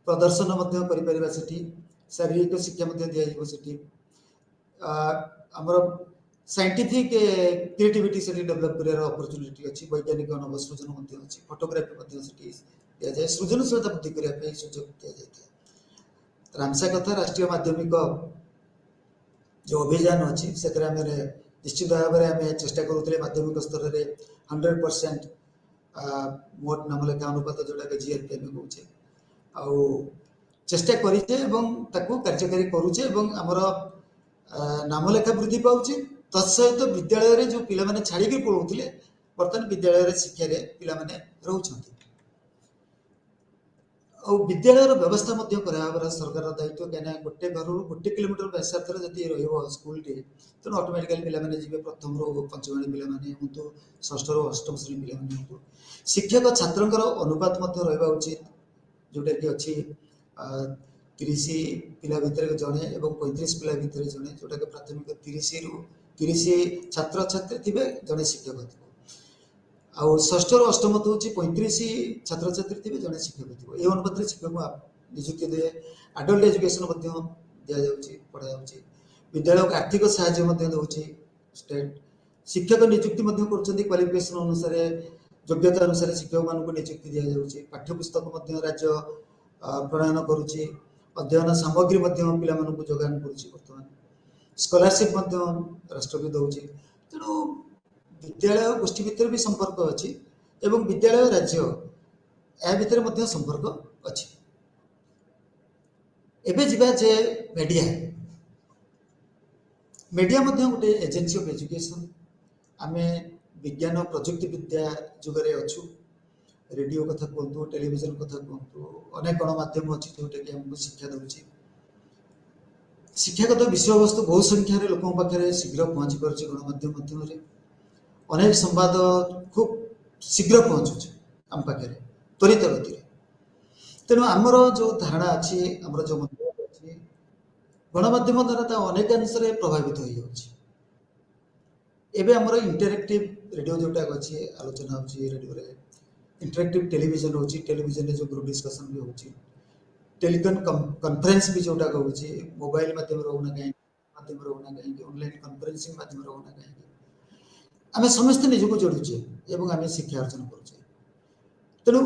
प्रदर्शन कर शारीरिक शिक्षा दि आमर साइंटिफिक क्रिएटिविटी से डेवलप कर अपॉर्चुनिटी अच्छी वैज्ञानिक नवसृजन अच्छी फोटोग्राफी दि जाए सृजनशीलता वृद्धि करने सुजोग दि जाए। रामसा कथा राष्ट्रीय माध्यमिक जो अभियान अच्छी से निश्चित भाव में आम चेष्टा करुले माध्यमिक स्तर में 100% मोट नामलेखा अनुपात जोटा कि GRP कहे आउ चेष्टा करें कार्यकारी करुचे आमर नामलेखा वृद्धि पाचे तत्सहित विद्यालय जो पिला माने छाड़ी पढ़ुले बर्तमान विद्यालय शिक्षा पिला रोच और विद्यालय व्यवस्था करा सरकार दायित्व कहीं गोटे घर गोटे किलोमीटर व्यासार्थ स्कूल तेणु ऑटोमेटिकली पिलाने जी प्रथम रू पंचम श्रेणी पिलाने हूँ षष्ठ रू अष्टम श्रेणी पिलाने हूँ शिक्षक छात्र अनुपात रहा उचित जोटा कि अच्छी 30 पिला भितर जड़े और 35 पिला भितर जड़े जोटा कि प्राथमिक 30 छात्र छात्री थे जड़े शिक्षक थे आउ षष्ठ रू अष्टम हूँ 35 छात्र छात्री थे जड़े शिक्षक थे ये अनुपात शिक्षक नियुक्ति दिए आडल्ट एजुकेशन दि जाऊँगी पढ़ा जाऊँगी विद्यालय को आर्थिक साहाय्य दौर स्टेट शिक्षक नियुक्ति क्वालिफिकेशन अनुसार योग्यता अनुसार शिक्षक मान नियुक्ति दि जाऊँगी पाठ्यपुस्तक राज्य प्रणयन करुच्ची अध्ययन सामग्री पिला जोगान करुच्ची बर्तमान स्कॉलरशिप राष्ट्र भी दौर तेणु विद्यालय गोष्ठी भितर भी संपर्क अच्छी एवं विद्यालय राज्य या भितर संपर्क अच्छी एबे जीवा जे मीडिया मीडिया गोटे एजेन्सी ऑफ एजुकेशन आमे विज्ञान प्रजुक्ति विद्या जुगरे अच्छु रेडियो कथा कहतु टेलीविजन कथा कहतु अनेक गणमाध्यम अच्छी जोटा कि हमको शिक्षा दूसरी शिक्षागत विषय वस्तु बहु संख्यार लोक पाखे शीघ्र पहुँची पार्छ गणमाध्यम माध्यम अनेक संवाद खूब शीघ्र पहुँचुचे आम पाखे त्वरित गति तेणु आमर जो धारणा अच्छी आमर जो मंत्र अच्छी गणमाध्यम द्वारा अनेकांश प्रभावित हो जाଉଛି एबे आमर इंटरएक्टिव रेडियो जोटा अच्छी आलोचना होची रेडियो रे इंटरएक्टिव टेलीविजन होची टेलीविजन जो ग्रुप डिस्कशन भी होची टेलीकन कॉन्फ्रेंस भी जोटा कहूची मोबाइल माध्यम रोना कहीं ऑनलाइन कॉन्फ्रेंसिंग माध्यम रोना कहीं आमे समस्त निजको जोड़ुचे एवं आमे शिक्षा अर्जन करुचे तेणु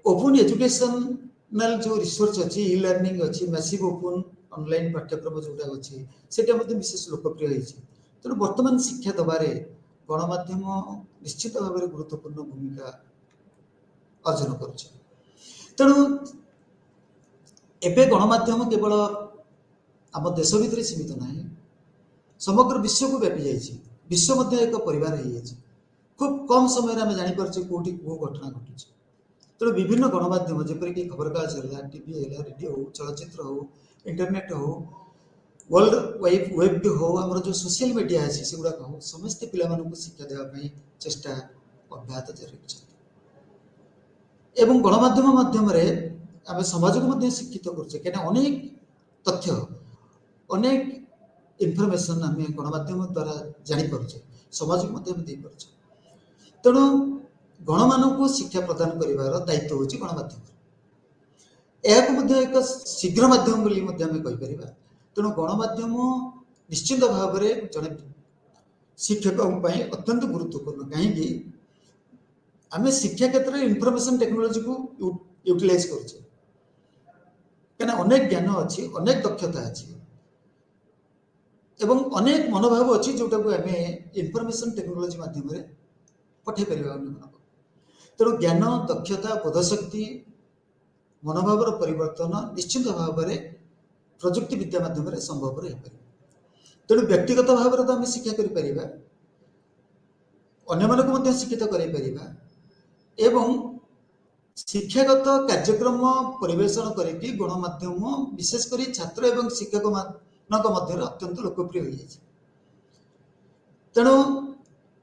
ओपन एजुकेशनल जो रिसोर्स अच्छी ई लर्निंग अच्छी मैसिव ओपन ऑनलाइन पाठ्यक्रम जोटा अच्छी सेटा विशेष लोकप्रिय होती तेणु वर्तमान शिक्षा दबारे गणमाध्यम निश्चित भाव में गुरुत्वपूर्ण भूमिका अर्जन करुचे तेणु एबे गणमाध्यम केवल आम देश भितर सीमित ना समग्र विश्व को व्यापी जाइए विश्व मध्य एक परिवार हो जाए खूब कम समय आम जापर कौटी कौ घटना घटुचे तेणु विभिन्न गणमाध्यम जपरिक खबरकागज है टीवी है रेडियो हो चलचित्र हो इंटरनेट हो वर्ल्ड वेब हो आम जो सोशल मीडिया अच्छी से गुड़ाक हो समस्ते पिला शिक्षा देवाई चेष्टा अब्याहत जारी एवं गणमाध्यम माध्यम आम समाज को शिक्षित करुचे कहीं अनेक तथ्य अनेक इनफर्मेशन आम गणमाध्यम द्वारा जापे समाज को तेणु गणमान को शिक्षा प्रदान कर दायित्व हूँ गणमाध्यम यह एक शीघ्र मध्यम कहीपर तेणु गणमाध्यम निश्चित भाव में जड़े शिक्षक अत्यंत गुरुत्वपूर्ण कहीं आम शिक्षा क्षेत्र में इनफर्मेशन टेक्नोलोजी को यूटिलाइज करुचे कहीं अनेक ज्ञान अच्छी अनेक दक्षता अच्छी एवं अनेक मनोभाव अच्छी जोटा को आम इनफर्मेशन टेक्नोलोजी माध्यम पठे पार तेणु ज्ञान दक्षता बोधशक्ति मनोभाव परिवर्तन निश्चित भाव में प्रजुक्ति विद्या माध्यम संभव रही तेणु व्यक्तिगत भाव में तो आम शिक्षा कर अन्य शिक्षित कर शिक्षागत कार्यक्रम परिवेशन करके गणमाध्यम विशेषकर छात्र एवं शिक्षक मध्य अत्यंत लोकप्रिय हो जाए तेणु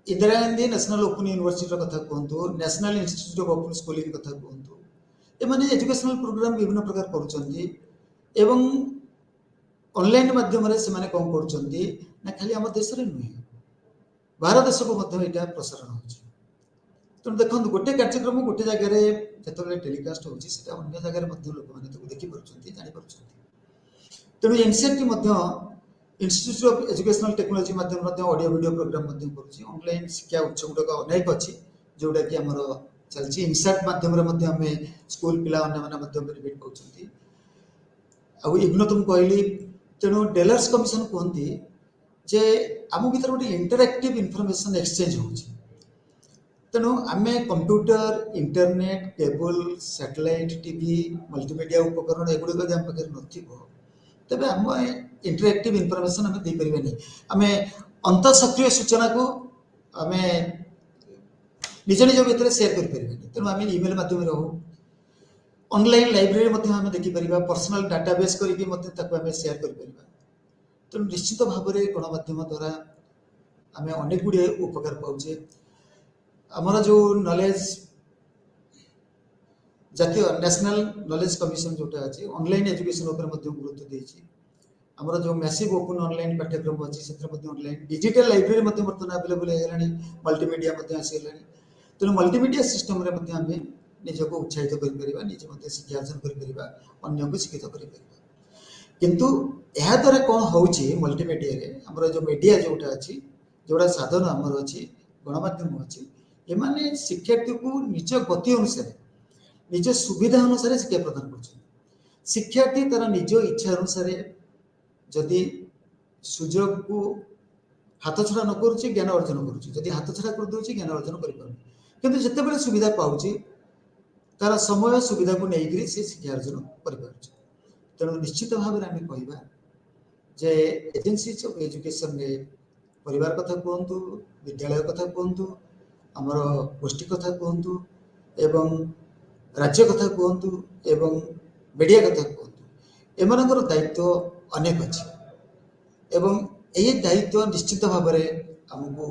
Indira Gandhi National Open University कथा कहतु National Institute of Open Schooling कथा कहतु एमाने एजुकेशनल प्रोग्राम विभिन्न प्रकार करुँच ऑनलाइन माध्यम से कौन कर खाली आम देश में नुहे बाहर देश को प्रसारण हो तेणु देखो गोटे कार्यक्रम गोटे जगार जो टेलीकास्ट होता अन्य जगह लोक मैंने देखिपुर जापर तेणु NCERT institute of educational technology माध्यम ऑडियो वीडियो प्रोग्राम ऑनलाइन शिक्षा उत्स गुड़ाक अनेक अच्छी जोटा कि आमर चलती इनसार्ट माध्यम स्कूल पिला रिपीट कर इग्नो तुम कहली तेणु डेलर्स कमिशन कहती जे आम भर गोटे इंटरएक्टिव इनफॉरमेशन एक्सचेंज हो तेणु आम computer internet cable satellite TV multimedia उपकरण एगुड़िक आम पाखे न तेज आम इंटरएक्टिव इनफॉरमेशन आम देपारे आम अंतःसक्रिय सूचना को आम निज निज भितर सेयार करें तेणु आम इमेल माध्यम हो ऑनलाइन लाइब्रेरी आम देखिपर पर्सनल डाटाबेस करके सेयार कर तेणु निश्चित भाव में गणमाध्यम द्वारा आम अनेक गुड़े उपकार पाचे आमर जो नॉलेज जातीय नेशनल नॉलेज कमिशन जोटा अच्छी ऑनलाइन एजुकेशन गुरुत्व देती आमर जो मैसिव ओपन ऑनलाइन पाठ्यक्रम अच्छी से ऑनलाइन डिजिटल लाइब्रेरी बर्तमान अवेलेबल हो मल्टीमीडिया आसीगला तेणु मल्टीमीडिया सिस्टम आम निजको उत्साहित करिपरिबा निजे मध्ये शिक्षा अर्जन करिपरिबा अन्य को शिक्षित करिपरिबा किंतु यह द्वारा कौन होउची मल्टीमीडिया रे हमर जो मीडिया जोटा अछि जोड़ा साधन हमर अछि गणमाध्यम अछि एमाने शिक्षार्थी को निज गति अनुसार निज सुविधा अनुसार शिक्षा प्रदान कर शिक्षार्थी तार निज इच्छा अनुसार जदि सुजोग को हाथ छड़ा न करुच्ची ज्ञान अर्जन करुच्ची जदि हाथ छड़ा कर दउची ज्ञान अर्जन करि पारु किंतु जते बेले सुविधा पाउची तार समय सुविधा को नेइकरी से शिक्षा अर्जन करि पारुची तेणु निश्चित भाव में आम कह जे एजेन्सीज ऑफ एजुकेशन रे परिवार कथा कहतु विद्यालय कथा कहतु आमर गोष्ठी कथा कहतु एवं राज्य कथा कहतु एवं मीडिया कथा कहतु एमानकर दायित्व अनेक अच्छे एवं यही दायित्व निश्चित भाव में आमको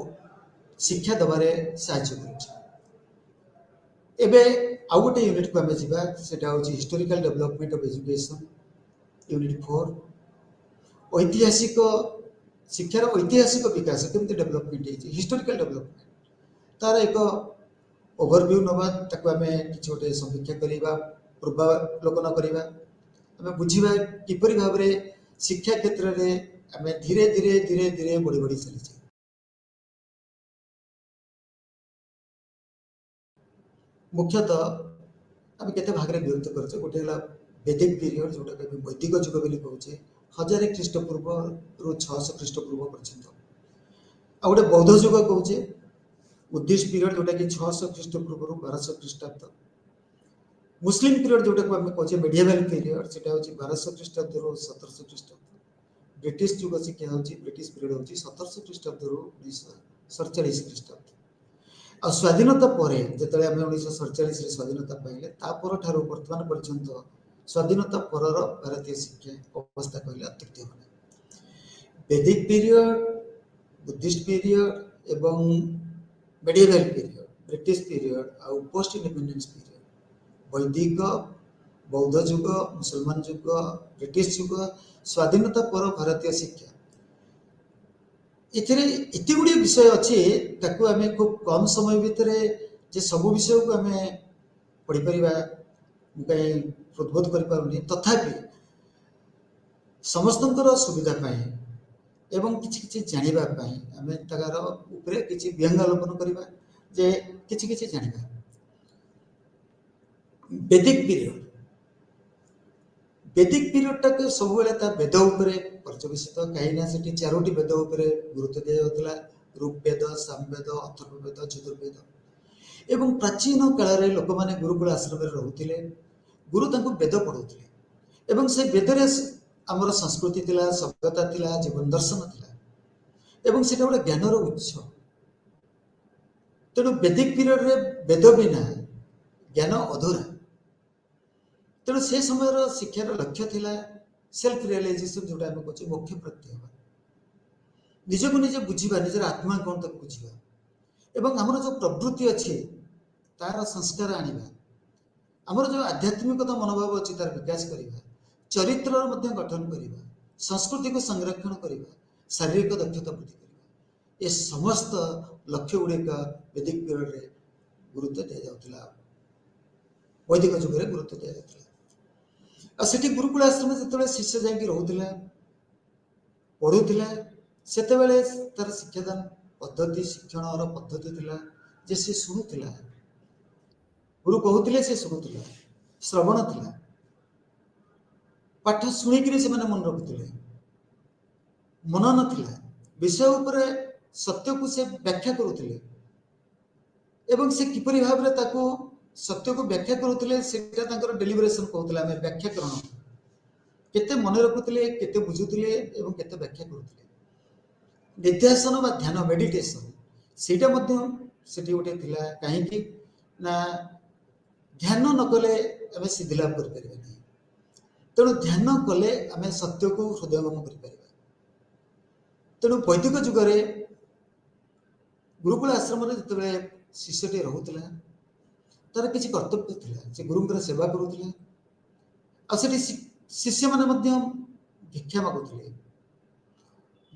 शिक्षा दबारे साहाय्य करुच्चे एबे आउ गोटे यूनिट को आम जा सेटा होची historical development of education unit 4 ऐतिहासिक शिक्षार ऐतिहासिक विकास केमती डेवलपमेंट है हिस्टोरिकल डेवलपमेंट तार एक ओवरव्यू नवा ताको आम किसी गोटे समीक्षा करवा पूर्वावलोकन करवा आम बुझा किपरि भाव में शिक्षा क्षेत्र में आम धीरे धीरे धीरे धीरे बढ़ी बढ़ी चली मुख्यतः आम केते भाग में विभक्त करछे गोटे हला वैदिक पीरियड जोटा कि वैदिक जुग बोली कहूचे 1000 ख्रीष्टपूर्व रु 600 ख्रीष्टपूर्व पर्यंत आ गोटे बौद्ध जुग कहूचे बुद्धिस्ट पीरियड जोटा कि 600 ख्रीष्टपूर्व रु 1200 ख्रीष्टाब्द मुस्लिम पीरियड जोटा को आम कहूचे मेडिएवल पीरियड सेटा होची 1200 ख्रीष्टाब्द रु 1700 ख्रीष्टाब्द ब्रिटिश जुग शिक्षा होची ब्रिटिश पीरियड होची 1700 ख्रीष्टाब्द रु 1947 ख्रीष्टाब्द आ स्वाधीनता परे जेतले आम 1947 रे स्वाधीनता पाइले तापर ठारू वर्तमान पर्यंत स्वाधीनता परर भारतीय शिक्षा अवस्था कहले अत्युक्ति होना वैदिक पीरियड बुद्धिस्ट पीरियड एवं मेडिएवल पीरियड ब्रिटिश पीरियड आ पोस्ट इंडिपेंडेंस पीरियड वैदिक बौद्ध जुग मुसलमान जुग ब्रिटिश जुग स्वाधीनता पर भारतीय शिक्षा इतने एत गुड़े विषय अच्छे ताकू आम खूब कम समय भितर जे सब विषय को आम पढ़ी परिबा कहीं हृदबोध करें तथापि समस्त सुविधा पाए एवं किछि किछि जानिबा पाए आम तार उपरे किछि व्यंगालोकन करबा जे किछि किछि जानिबा वैदिक पीरियड टाक सब वेद उपरे पर्यवेसित कहीं से चारोटी वेद उपरे गुरुत्व दिया जाउतला ऋग्वेद सामवेद अथर्ववेद यजुर्वेद एवं प्राचीन काल में लोक मैंने गुरुकुल आश्रम में रोते गुरु तांको वेद पढ़ाउथिले एवं से वेदरे आमर संस्कृति थिला सभ्यता थिला जीवन दर्शन थिला एवं सेटा गोटे ज्ञानर उत्स तेणु वैदिक पीरियड रे वेद बिना ज्ञान अधूरा तेणु से समय शिक्षार लक्ष्य थिला सेल्फ रियलाइजेशन जोटा आम कहते मोक्ष प्राप्ति होगा निजक निजे बुझा निजर आत्मा कौन तक बुझा एवं आमर जो प्रवृत्ति अच्छी तार संस्कार आनिबा आमर जो आध्यात्मिकता मनोभाव अच्छी तार विकास करवा चरित्र गठन करवा संस्कृति को संरक्षण करवा शारीरिक दक्षता वृद्धि करवा ये समस्त लक्ष्य गुड़िक वैदिक पीरियड रे गुरुत्व दि जाउतला वैदिक जुग में गुरुत्व दि जाउतला आठी गुरुकुल आश्रम जो शिष्य जाकि रोला पढ़ुला से तार शिक्षादान पद्धति शिक्षण पद्धति थिला जे से शुणुला गुरु कहते से शुणुला श्रवण थिला पाठ शुणिक से मन रखुले मनन थिला विषय उपर सत्य को से व्याख्या करुले एवं से किपरि भाव में ताकू सत्य को व्याख्या करुले डेलिब्रेशन कहते आम व्याख्याकरण केते मन रखुले केते बुझुले एवं केते व्याख्या करुले निध्यासन बा ध्यान मेडिटेशन सेटा सेठी गोटे थिला कहीं ना ध्यान न कले आम सिद्धि लाभ कर पारे तेणु ध्यान कले आम सत्य को हृदयंगम कर तेणु वैदिक जुगरे गुरुकुल आश्रम जिते शिष्यटी रोला तार किसी कर्तव्य थिला से गुरुंकर सेवा करुला आठी शिष्य मैंने भिक्षा मागुले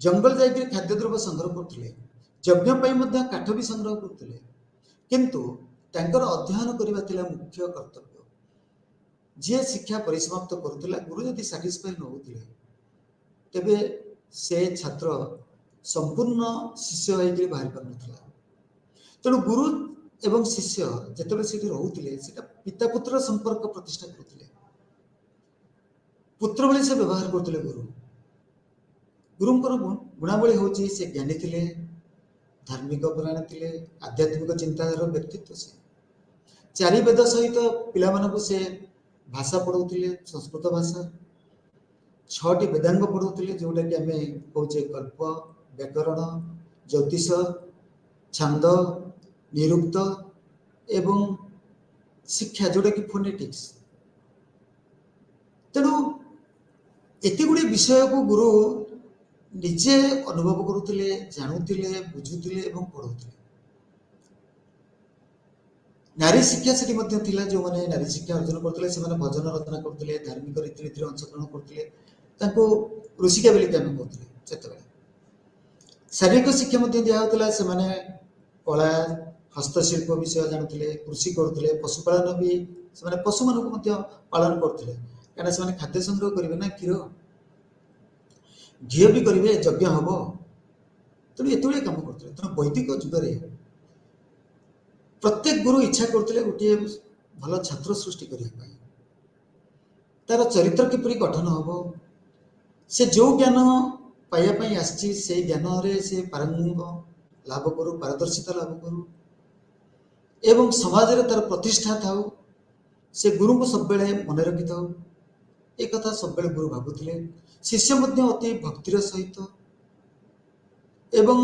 जंगल जाकर खाद्यद्रव्य संग्रह करते यज्ञ काठ भी संग्रह करते किंतु ତାଙ୍କର ଅଧ୍ୟୟନ କରିବା ଥିଲା ମୁଖ୍ୟ କର୍ତ୍ତବ୍ୟ। ଯିଏ ଶିକ୍ଷା ପରିସମାପ୍ତ କରୁଥିଲା, ଗୁରୁ ଯଦି ସାଟିସ୍ଫାଇ ନ ହେଉଥିଲେ ତେବେ ସେ ଛାତ୍ର ସମ୍ପୂର୍ଣ୍ଣ ଶିଷ୍ୟ ହେଇକରି ବାହାରି ପାରୁନଥିଲା। ତେଣୁ ଗୁରୁ ଏବଂ ଶିଷ୍ୟ ଯେତେବେଳେ ସେଠି ରହୁଥିଲେ, ସେଟା ପିତା ପୁତ୍ର ସମ୍ପର୍କ ପ୍ରତିଷ୍ଠା କରୁଥିଲେ। ପୁତ୍ର ଭଳି ସେ ବ୍ୟବହାର କରୁଥିଲେ ଗୁରୁ। ଗୁରୁଙ୍କର ଗୁଣାବଳୀ ହେଉଛି ସେ ଜ୍ଞାନୀ ଥିଲେ, ଧାର୍ମିକ ପରାୟଣ ଥିଲେ, ଆଧ୍ୟାତ୍ମିକ ଚିନ୍ତାଧାରାର ବ୍ୟକ୍ତିତ୍ୱ ସେ। 4 ବେଦ ସହିତ ପିଲାମାନଙ୍କୁ ସେ ଭାଷା ପଢ଼ଉଥିଲେ, ସଂସ୍କୃତ ଭାଷା। 6ଟି ବେଦାଙ୍ଗ ପଢ଼ଉଥିଲେ, ଯେଉଁଟାକି ଆମେ କହୁଛେ କଳ୍ପ, ବ୍ୟାକରଣ, ଜ୍ୟୋତିଷ, ଛାନ୍ଦ, ନିରୁକ୍ତ ଏବଂ ଶିକ୍ଷା, ଯେଉଁଟାକି ଫୋନେଟିକ୍ସ। ତେଣୁ ଏତେ ଗୁଡ଼ିଏ ବିଷୟକୁ ଗୁରୁ ନିଜେ ଅନୁଭବ କରୁଥିଲେ, ଜାଣୁଥିଲେ, ବୁଝୁଥିଲେ ଏବଂ ପଢ଼ଉଥିଲେ। ନାରୀ ଶିକ୍ଷା ସେଠି ମଧ୍ୟ ଥିଲା। ଯେଉଁମାନେ ନାରୀ ଶିକ୍ଷା ଅର୍ଜନ କରୁଥିଲେ ସେମାନେ ଭଜନ ରଚନା କରୁଥିଲେ, ଧାର୍ମିକ ରୀତିନୀତିରେ ଅଂଶଗ୍ରହଣ କରୁଥିଲେ, ତାଙ୍କୁ ଋଷିକା ବୋଲି ଆମେ କହୁଥିଲେ। ସେତେବେଳେ ଶାରୀରିକ ଶିକ୍ଷା ମଧ୍ୟ ଦିଆହେଉଥିଲା। ସେମାନେ କଳା, ହସ୍ତଶିଳ୍ପ ବିଷୟ ଜାଣୁଥିଲେ, କୃଷି କରୁଥିଲେ, ପଶୁପାଳନ ବି ସେମାନେ ପଶୁମାନଙ୍କୁ ମଧ୍ୟ ପାଳନ କରୁଥିଲେ, କାହିଁକିନା ସେମାନେ ଖାଦ୍ୟ ସଂଗ୍ରହ କରିବେ ନା, କ୍ଷୀର ଘିଅ ବି କରିବେ, ଯଜ୍ଞ ହବ। ତେଣୁ ଏତେଗୁଡ଼ିଏ କାମ କରୁଥିଲେ। ତେଣୁ ବୈଦିକ ଯୁଗରେ ପ୍ରତ୍ୟେକ ଗୁରୁ ଇଚ୍ଛା କରୁଥିଲେ ଗୋଟିଏ ଭଲ ଛାତ୍ର ସୃଷ୍ଟି କରିବା ପାଇଁ। ତାର ଚରିତ୍ର କିପରି ଗଠନ ହବ, ସେ ଯେଉଁ ଜ୍ଞାନ ପାଇବା ପାଇଁ ଆସିଛି ସେଇ ଜ୍ଞାନରେ ସେ ପାରଙ୍ଗମ ଲାଭ କରୁ, ପାରଦର୍ଶିତା ଲାଭ କରୁ ଏବଂ ସମାଜରେ ତାର ପ୍ରତିଷ୍ଠା ଥାଉ, ସେ ଗୁରୁଙ୍କୁ ସବୁବେଳେ ମନେ ରଖିଥାଉ। ଏ କଥା ସବୁବେଳେ ଗୁରୁ ଭାବୁଥିଲେ। ଶିଷ୍ୟ ମଧ୍ୟ ଅତି ଭକ୍ତିର ସହିତ ଏବଂ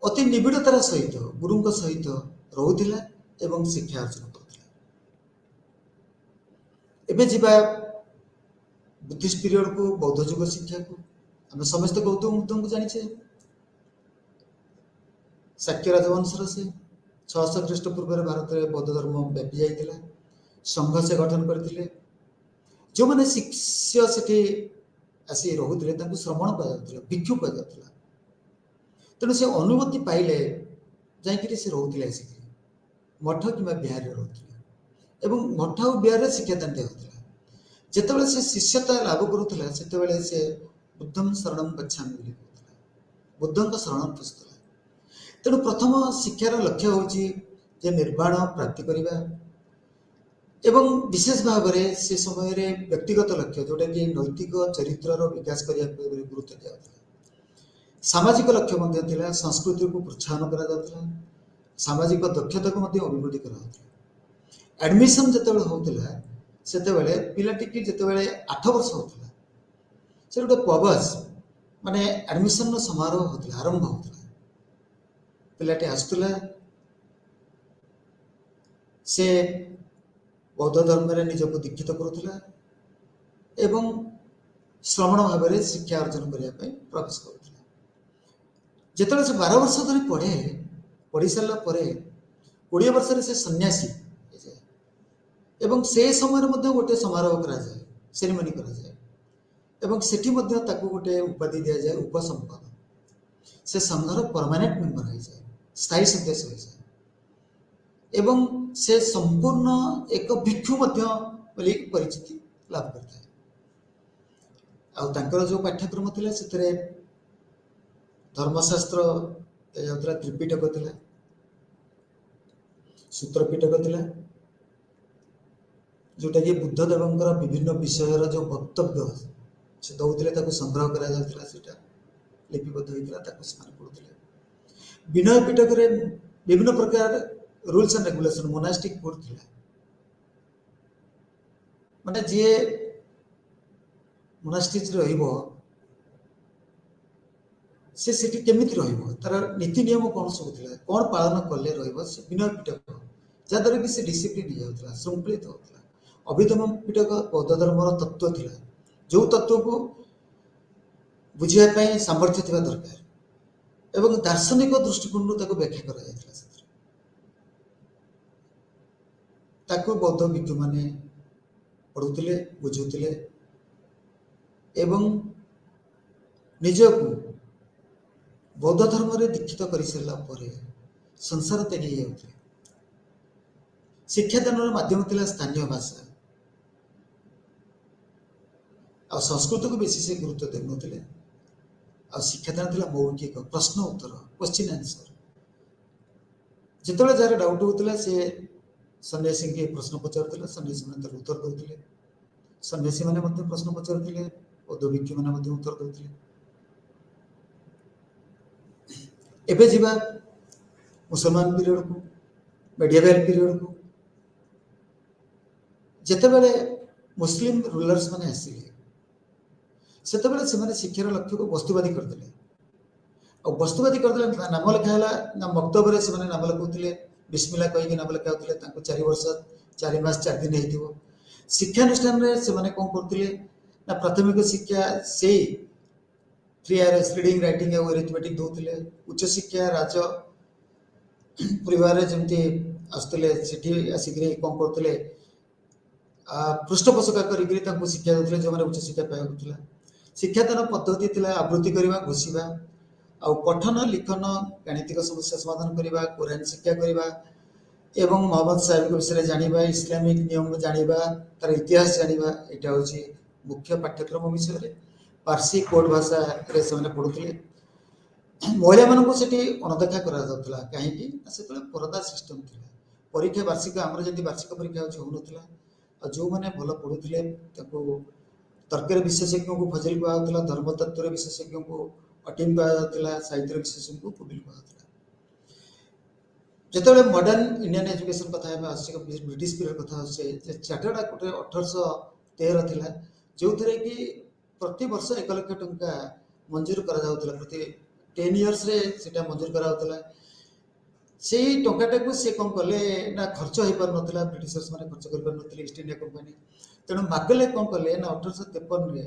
ଅତି ନିବିଡ଼ତାର ସହିତ ଗୁରୁଙ୍କ ସହିତ ରହୁଥିଲା ଏବଂ ଶିକ୍ଷା ଅର୍ଜନ କରୁଥିଲା। ଏବେ ଯିବା ବୁଦ୍ଧିଷ୍ଟ ପିରିୟଡକୁ, ବୌଦ୍ଧ ଯୁଗ ଶିକ୍ଷାକୁ। ଆମେ ସମସ୍ତେ ଗୌତମ ବୁଦ୍ଧଙ୍କୁ ଜାଣିଛେ। ଶାକ୍ୟ ରାଜବଂଶର ସେ 600 ଖ୍ରୀଷ୍ଟପୂର୍ବରେ ଭାରତରେ ବୌଦ୍ଧ ଧର୍ମ ବ୍ୟାପି ଯାଇଥିଲା। ସଂଘ ସେ ଗଠନ କରିଥିଲେ। ଯେଉଁମାନେ ଶିଷ୍ୟ ସେଠି ଆସି ରହୁଥିଲେ ତାଙ୍କୁ ଶ୍ରମଣ କୁହାଯାଉଥିଲା, ଭିକ୍ଷୁ କୁହାଯାଉଥିଲା। ତେଣୁ ସେ ଅନୁମତି ପାଇଲେ ଯାଇକରି ସେ ରହୁଥିଲେ, ଆସିକରି ମଠ କିମ୍ବା ବିହାରରେ ରହୁଥିଲେ ଏବଂ ମଠ ଆଉ ବିହାରରେ ଶିକ୍ଷାଦାନ ଦିଆଯାଉଥିଲା। ଯେତେବେଳେ ସେ ଶିଷ୍ୟତା ଲାଭ କରୁଥିଲା ସେତେବେଳେ ସେ ବୁଦ୍ଧଂ ଶରଣଂ ଗଚ୍ଛାମି ବୋଲି କହୁଥିଲା, ବୁଦ୍ଧଙ୍କ ଶରଣ ପଶୁଥିଲା। ତେଣୁ ପ୍ରଥମ ଶିକ୍ଷାର ଲକ୍ଷ୍ୟ ହେଉଛି ଯେ ନିର୍ବାଣ ପ୍ରାପ୍ତି କରିବା ଏବଂ ବିଶେଷ ଭାବରେ ସେ ସମୟରେ ବ୍ୟକ୍ତିଗତ ଲକ୍ଷ୍ୟ, ଯେଉଁଟାକି ନୈତିକ ଚରିତ୍ରର ବିକାଶ କରିବା ଉପରେ ଗୁରୁତ୍ୱ ଦିଆଯାଉଥିଲା। ସାମାଜିକ ଲକ୍ଷ୍ୟ ମଧ୍ୟ ଥିଲା, ସଂସ୍କୃତିକୁ ପ୍ରୋତ୍ସାହନ କରାଯାଉଥିଲା, ସାମାଜିକ ଦକ୍ଷତାକୁ ମଧ୍ୟ ଅଭିବୃଦ୍ଧି କରାଯାଉଥିଲା। ଆଡମିସନ ଯେତେବେଳେ ହେଉଥିଲା ସେତେବେଳେ ପିଲାଟିକି ଯେତେବେଳେ 8 ବର୍ଷ ହେଉଥିଲା, ସେ ଗୋଟେ ପବସ ମାନେ ଆଡମିସନର ସମାରୋହ ହେଉଥିଲା, ଆରମ୍ଭ ହେଉଥିଲା। ପିଲାଟି ଆସୁଥିଲା, ସେ ବୌଦ୍ଧ ଧର୍ମରେ ନିଜକୁ ଦୀକ୍ଷିତ କରୁଥିଲା ଏବଂ ଶ୍ରମଣ ଭାବରେ ଶିକ୍ଷା ଅର୍ଜନ କରିବା ପାଇଁ ପ୍ରବେଶ କରୁଥିଲା। ଯେତେବେଳେ ସେ 12 ବର୍ଷ ଧରି ପଢ଼ି ସାରିଲା ପରେ 20 ବର୍ଷରେ ସେ ସନ୍ନ୍ୟାସୀ ହେଇଯାଏ ଏବଂ ସେ ସମୟରେ ମଧ୍ୟ ଗୋଟେ ସମାରୋହ କରାଯାଏ, ସେରିମନି କରାଯାଏ ଏବଂ ସେଠି ମଧ୍ୟ ତାକୁ ଗୋଟେ ଉପାଧି ଦିଆଯାଏ, ଉପସମ୍ପଦ। ସେ ସଂଘର ପରମାନେଣ୍ଟ ମେମ୍ବର ହେଇଯାଏ, ସ୍ଥାୟୀ ସଦସ୍ୟ ହେଇଯାଏ ଏବଂ ସେ ସମ୍ପୂର୍ଣ୍ଣ ଏକ ଭିକ୍ଷୁ ମଧ୍ୟ ବୋଲି ପରିଚିତି ଲାଭ କରିଥାଏ। ଆଉ ତାଙ୍କର ଯେଉଁ ପାଠ୍ୟକ୍ରମ ଥିଲା ସେଥିରେ ଧର୍ମଶାସ୍ତ୍ର ଦିଆଯାଉଥିଲା, ତ୍ରିପିଟକ ଥିଲା, ସୂତ୍ର ପିଟକ ଥିଲା, ଯେଉଁଟାକି ବୁଦ୍ଧଦେବଙ୍କର ବିଭିନ୍ନ ବିଷୟର ଯେଉଁ ବକ୍ତବ୍ୟ ସେ ଦଉଥିଲେ ତାକୁ ସଂଗ୍ରହ କରାଯାଉଥିଲା, ସେଇଟା ଲିପିବଦ୍ଧ ହୋଇଥିଲା, ତାକୁ ସେମାନେ ପଢ଼ୁଥିଲେ। ବିନୟ ପିଟକରେ ବିଭିନ୍ନ ପ୍ରକାର ରୁଲ୍ସ ଆଣ୍ଡ ରେଗୁଲେସନ, ମୋନାଷ୍ଟିକ କୋଡ୍ ଥିଲା। ମାନେ ଯିଏ ମୋନାଷ୍ଟ୍ରିଜରେ ରହିବ ସେ ସେଠି କେମିତି ରହିବ, ତାର ନୀତି ନିୟମ କ'ଣ ସବୁ ଥିଲା, କ'ଣ ପାଳନ କଲେ ରହିବ, ସେ ବିନୟ ପିଟକ, ଯାହାଦ୍ୱାରା କି ସେ ଡିସିପ୍ଲିନ ହେଇଯାଉଥିଲା, ଶୃଙ୍ଖଳିତ ହେଉଥିଲା। ଅଭିଧମ ପିଟକ ବୌଦ୍ଧ ଧର୍ମର ତତ୍ତ୍ୱ ଥିଲା, ଯେଉଁ ତତ୍ତ୍ୱକୁ ବୁଝିବା ପାଇଁ ସାମର୍ଥ୍ୟ ଥିବା ଦରକାର ଏବଂ ଦାର୍ଶନିକ ଦୃଷ୍ଟିକୋଣରୁ ତାକୁ ବ୍ୟାଖ୍ୟା କରାଯାଇଥିଲା। ସେଥିରେ ତାକୁ ବୌଦ୍ଧ ଭିକ୍ଷୁମାନେ ପଢ଼ୁଥିଲେ, ବୁଝୁଥିଲେ ଏବଂ ନିଜକୁ ବୌଦ୍ଧ ଧର୍ମରେ ଦୀକ୍ଷିତ କରିସାରିଲା ପରେ ସଂସାର ତ୍ୟାଗୀ ହେଇଯାଉଥିଲେ। शिक्षादान माध्यम थिला स्थानीय भाषा आ संस्कृत को बेसी से गुरुत्व देउनथिले आ शिक्षादान थिला मौखिक प्रश्न उत्तर क्वेश्चन आंसर जितने जार डाउट होता से सन्यासी के प्रश्न पचार सन्यासी मैंने उत्तर दौले सन्यासी मैंने प्रश्न पचार बौद्धभिक्षु मैंने उत्तर दौले एबे जीवा मुसलमान पीरियड को मेडिएवल पीरियड को जितेबाला मुस्लिम रूलर्स मैंने आसिले से शिक्षार लक्ष्य को वस्तुवादी करदे और वस्तुवादी करदे नाम लिखा ना मक्तब से नाम लिखाऊे बिस्मिल्ला कहीकि नाम लिखाऊे 4 वर्ष 4 मास 4 दिन हो शिक्षानुष्ठान से कौन करते ना प्राथमिक शिक्षा से फ्री आरएस रीडिंग राइटिंग और एरिथमेटिक दौले उच्च शिक्षा राज परिवार जमती आसुले आसिक कौन करते पृष्ठपोषका कर शिक्षा देते जो मैंने उच्च शिक्षा पाइबा शिक्षादान पद्धति थी आवृत्ति करवा घोषिबा आ पठन लिखन गाणितिक समस्या समाधान करवा कुरान शिक्षा करवा एवं मोहम्मद साहेब के विषय जानिबा इस्लामिक नियम जानिबा तार इतिहास जानिबा एटा होची मुख्य पाठ्यक्रम विषय रे पारसी कोड भाषा रे से पढ़ुले महिला मानक से अणदेखा करा कहीं से परदा सिस्टम थी परीक्षा वार्षिक आमर जमी वार्षिक परीक्षा हो जो मैंने भल पढ़ुले तर्क विशेषज्ञ को फजल कहुला धर्मतत्व विशेषज्ञ को अटीम कहुला साहित्य विशेषज्ञ को पुबिल कहुला जो मॉडर्न इंडियन एजुकेशन कथा ब्रिटिश पीरियड कथा चार्टर्ड एक्ट 1813 थिला जो थे कि प्रति वर्ष 1 लाख टंका मंजूर करा प्रति 10 इयर्स रे सेटा मंजूर करा से टंकाटा को से कौन कले ना खर्च हो पार ना ब्रिटिशर्स माने खर्च कर पार नथिले ईस्ट इंडिया कंपनी तेणु मागले कौन कले ना 1853 रे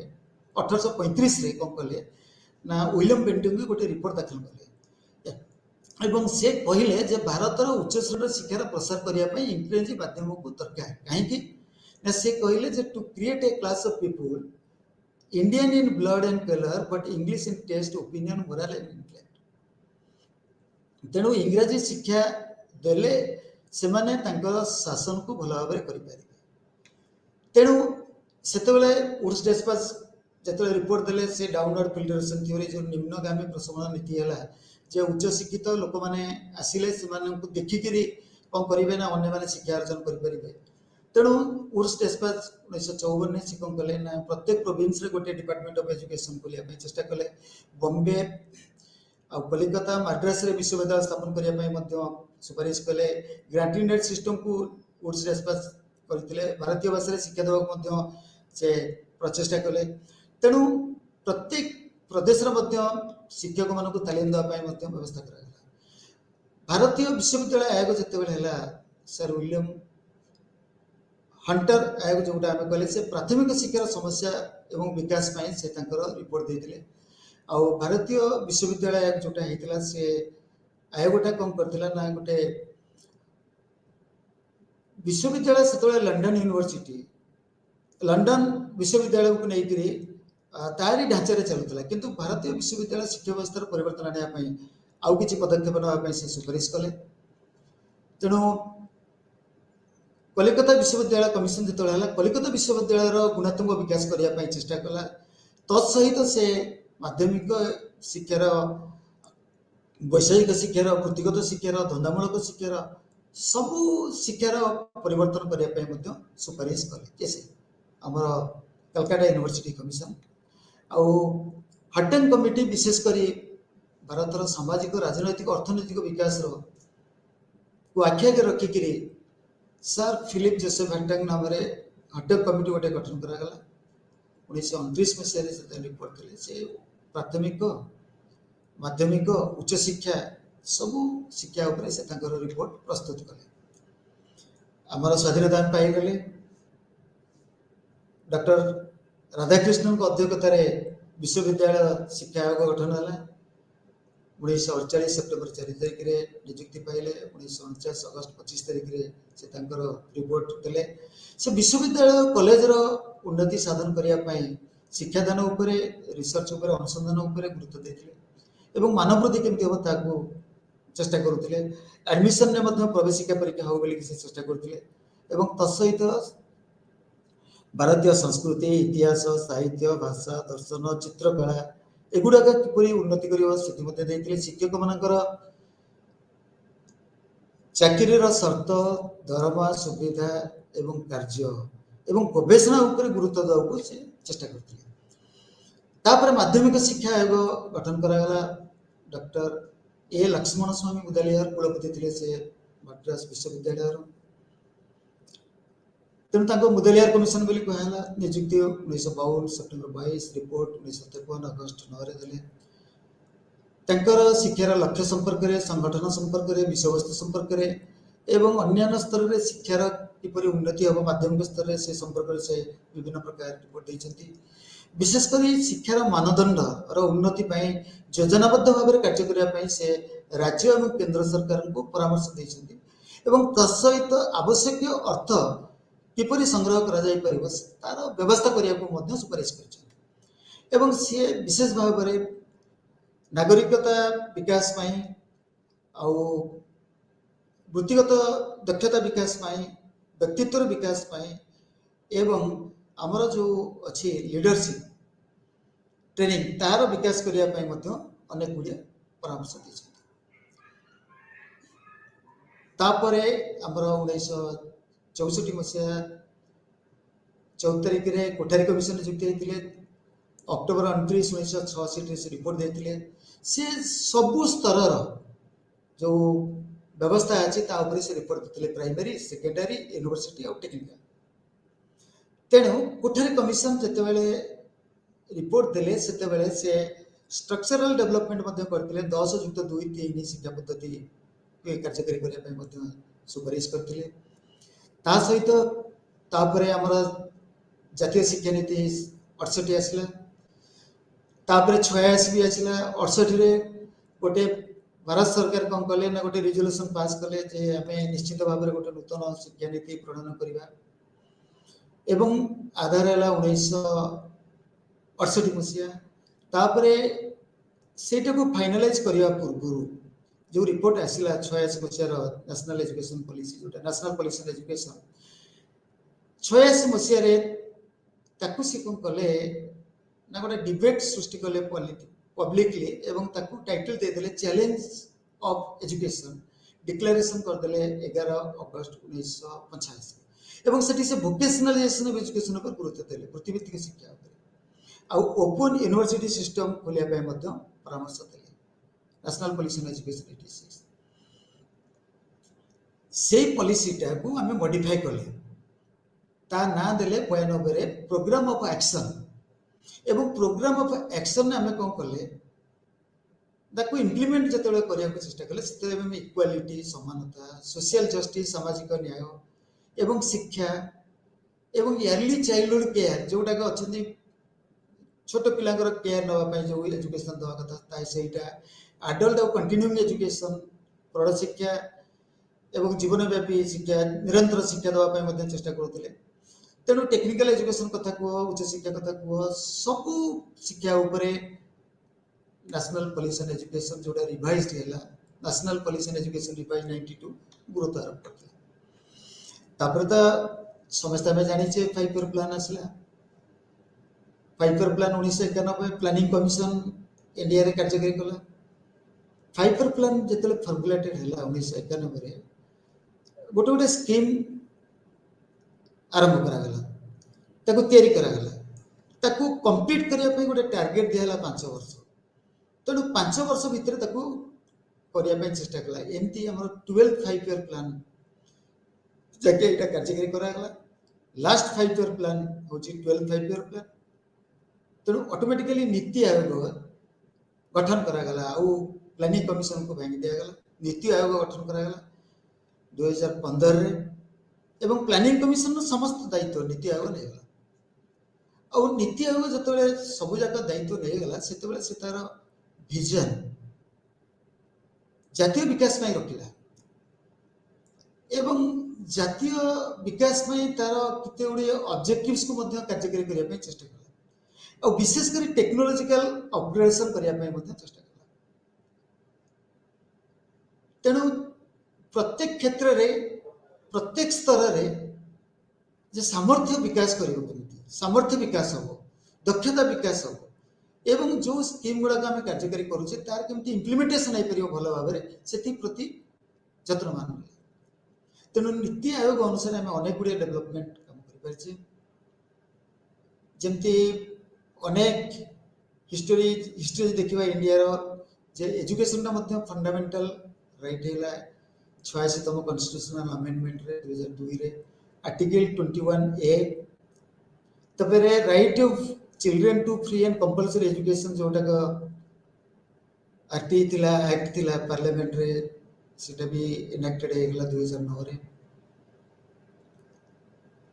1835 रे कौन कले ना विलियम बेंटिंग गोटे रिपोर्ट दाखल कले एवं से कहले जे भारतर उच्च श्रेणी शिक्षार प्रसार करने इंग्रेजी माध्यम को दरकार कहीं ना से कहले जे to create a class of people Indian in blood and colour but English in taste opinion moral and intellect तेणु इंग्राजी शिक्षा देले से माने शासन को भल भाव करें तेणु से वुड्स डेस्पाच जो रिपोर्ट देले से डाउनवर्ड फिल्ट्रेशन थ्योरी जो निम्नगामी प्रशमन नीति है जे उच्च शिक्षित लोक मैंने आसिले से देखिक कौन करेंगे ना अन्य मैंने शिक्षा अर्जन करेंगे तेणु वुड्स डेस्पाच 1954 से कौन कले ना प्रत्येक प्रोविंस रे गोटे डिपार्टमेंट ऑफ एजुकेशन खोलिया चेष्टा कले बॉम्बे आ कलिकता मद्रास रे विश्वविद्यालय स्थापन करने सुपारिश कले ग्रांटिनेट सिस्टम को वुड्स डेस्पाच करते भारतीय भाषा शिक्षा देवा से प्रचेषा कले तेणु प्रत्येक प्रदेश शिक्षक मान तालीम देवाई व्यवस्था करा भारतीय विश्वविद्यालय आयोग जिते सर विलियम हंटर आयोग जोटा आम कहले से प्राथमिक शिक्षार समस्या एवं विकास से रिपोर्ट देते आ भारतीय विश्वविद्यालय आयोग जोटा होता से आयोगटा कौन करता ना गोटे विश्वविद्यालय से लंडन यूनिवर्सिटी लंडन विश्वविद्यालय को लेकर तारी ढांचारे चलुला किंतु भारतीय विश्वविद्यालय शिक्षा व्यवस्था परिवर्तन आने आउ कि पदक्षेप नापी से सुपारिश कले तेणु कलिकता विश्वविद्यालय कमिशन जो कलिकता विश्वविद्यालय गुणात्मक विकास करने चेष्टा कला तत्सहित से माध्यमिक शिक्षार वैषयिक शिक्षार वृत्तिगत शिक्षार धंदामूलक शिक्षार सबू शिक्षार परिवर्तन करने सुपारिश कले जैसे आमर कलकाता यूनिवर्सिटी कमिशन आउ हटन कमिटी विशेषकर भारतर सामाजिक राजनैतिक अर्थनैतिक विकास को आखि आगे रखिक सर फिलिप जोसेफ हटन नाम हटन कमिटी गोटे गठन करागला 1929 मसीह रिपोर्ट थे से प्राथमिक माध्यमिक उच्च शिक्षा सबू शिक्षा उपरे से रिपोर्ट प्रस्तुत कले आमर स्वाधीनता पाईगले डॉक्टर राधाकृष्णन अध्यक्षतार विश्वविद्यालय शिक्षा आयोग गठन है 1948 सेप्टेम्बर 4 तारिख में नियुक्ति पाइले 1949 अगस्त 25 तारिख में से रिपोर्ट देले से विश्वविद्यालय कॉलेज रो उन्नति साधन करने शिक्षादान रिसर्च अनुसंधान गुरुत्व देते एवं मानव वृद्धि केमती हम ताकू चेष्टा करुले एडमिशन ने मध्य प्रवेशिका परीक्षा हो बोली से चेष्टा करुले एवं तत्सहित भारतीय संस्कृति इतिहास साहित्य भाषा दर्शन चित्रकला एगुड़ाक किपरि उन्नति कर शिक्षक मानकर चाकरी शर्त दरमा सुविधा एवं कार्य एवं गवेषणा उपर गुरुत्व देवाक से चेष्टा करते तापर माध्यमिक शिक्षा आयोग गठन करागला डॉक्टर ए लक्ष्मण स्वामी मुदलियार कुलपति थे से मद्रास विश्वविद्यालय तेणु मुदलियार कमिशन बोली कहला नियुक्ति 1952 सेप्टेम्बर 22 रिपोर्ट 1953 अगस्ट 9 देले शिक्षार लक्ष्य संपर्क में संगठन संपर्क में विषय वस्तु संपर्क में एवं अन्य स्तर में शिक्षार किपरि उन्नति हम माध्यमिक स्तर में से संपर्क में से विभिन्न प्रकार रिपोर्ट देते विशेषकर शिक्षार मानदंड उन्नति योजनाबद्ध भाव में कार्य करने से राज्य और केंद्र सरकार को परामर्श देते तत्सहित आवश्यक अर्थ किपरि संग्रह करा जाय परिबो तार व्यवस्था करिया को मध्य सुपारिश कर सी विशेष भाव में नागरिकता विकास आउ वृत्तिगत दक्षता विकास व्यक्तित्व विकास एवं आमर जो अच्छी लीडरशिप ट्रेनिंग तार विकास करने अनेक गुड़िया परामर्श देते आमर 1964 मसीहा 14 तारिख में कोठारी कमिशन नियुक्ति होते अक्टोबर 29 1986 से रिपोर्ट देते से सबु स्तर जो व्यवस्था अच्छी से रिपोर्ट देते प्राइमरी सेकेंडरी यूनिवर्सिटी और टेक्निकल तेणु कोठारी कमिशन जिते रिपोर्ट देले से स्ट्रक्चरल डेवलपमेंट करते 10+2-3 शिक्षा पद्धति कार्यकारी करने सुपारिश करते सहित आमर जातीय शिक्षा नीति 68 आसला 86 भी आसला 68 गोटे भारत सरकार कौन कले ना गोटे रिजोल्यूशन पास कले जे आम निश्चित भाव में गोटे नूतन शिक्षा नीति प्रणयन करवा एवं आधार है 1968 मसीहा सेटा को फाइनालाइज करने पूर्व जो रिपोर्ट आसला 86 मसीहार नेशनल एजुकेशन पॉलिसी जो नेशनल पॉलिसी ऑन एजुकेशन 86 मसीह सी कौन कले ना गोटे डिबेट सृष्टि कले पब्लिकली एवं टाइटल देदेले चैलेंज ऑफ एजुकेशन डिक्लेरेशन करदे 11 अगस्त 1985 एवं से वोकेशनलाइजेशन ऑफ एजुकेशन पर गुरुत्व देले वृत्तिभित्तिक शिक्षा आउ ओपन यूनिवर्सिटी सिस्टम खोलिया परामर्श देले नेशनल पॉलिसी ऑन एजुकेशन 86 से पॉलिसीटा को आम मॉडिफाई कले ता ना देले 92 रे प्रोग्राम ऑफ एक्शन एवं प्रोग्राम ऑफ एक्शन आम कौन कले ताको इम्प्लीमेंट जो करने चेष्टा कले से इक्वालिटी समानता सोशल जस्टिस सामाजिक न्याय एवं शिक्षा एवं इयरली चाइल्डहुड केयर जोटाक अच्छा छोट पिलांकर केयर नापी जो एजुकेशन दवा कथा सेटा आडल्ट और कंटिन्यूइंग एजुकेशन प्रौढ़ शिक्षा एवं जीवनव्यापी शिक्षा निरंतर शिक्षा दवाई चेष्टा करते तेणु टेक्निकल एजुकेशन कथा कह उच्च शिक्षा कथा कह सबू शिक्षा उपरे नेशनल पॉलिसी ऑन एजुकेशन जोटा रिवाइज्ड है national Policy on education revise 92 गुरुत्व आरोप करते तो समस्त आम जाने 5 ईयर प्लान आसला 5 year plan 1991 planning commission India रे कार्यकारी कला 5 ईयर प्लान जो फर्मुलेटेड है 1991 गोटे गोटे स्कीम आरंभ करागला ताको तैयारी करागला ताको कंप्लीट करने गोटे टार्गेट दिहला 5 वर्ष तेणु 5 वर्ष भितर ताको करने चेष्टा कला एमती आम 12 5 ईयर प्लान जगह यहाँ कार्यकारी करागला लास्ट 5 ईयर प्लान हूँ 12 5 ईयर प्लान तेणु ऑटोमेटिकली नीति आयोग गठन करागला आउ प्लानिंग कमिशन को भांगी दिगला नीति आयोग गठन करागला 2015 रे एवं प्लानिंग कमिशन समस्त दायित्व नीति आयोग नहीं और नीति आयोग जो सब जाक दायित्व नहीं गला से तार विजन जातीय विकास में रखिला एवं जातीय विकास में तार किते गुड़े ऑब्जेक्टिव्स को कार्यकारी करने चेष्टा कला और विशेषकर टेक्नोलॉजिकल अपग्रेडेशन करने चेष्टा कला तेणु प्रत्येक क्षेत्र रे प्रत्येक स्तर रे जे सामर्थ्य विकास करियो केमिति सामर्थ्य विकास हो दक्षता विकास हो एवं जो स्कीम गुड़ा आम कार्यकारी करुचे तार केमती इम्प्लीमेंटेशन हो पार भल भाव से प्रति यत्नवान तेणु नीति आयोग अनुसार आम अनेक गुड़िया डेवलपमेंट काम कर जमती अनेक हिस्ट्री देखा इंडिया जे एजुकेशन फंडामेंटल राइट है 86तम कॉन्स्टिट्यूशनल अमेंडमेंट रे 2002 रे आर्टिकल 21A तबरे right of children to free and compulsory education जोटा का आरटी थिला एक्ट थिला पार्लियामेंट रे सेटा भी इनेक्टेड हे गला 2009 रे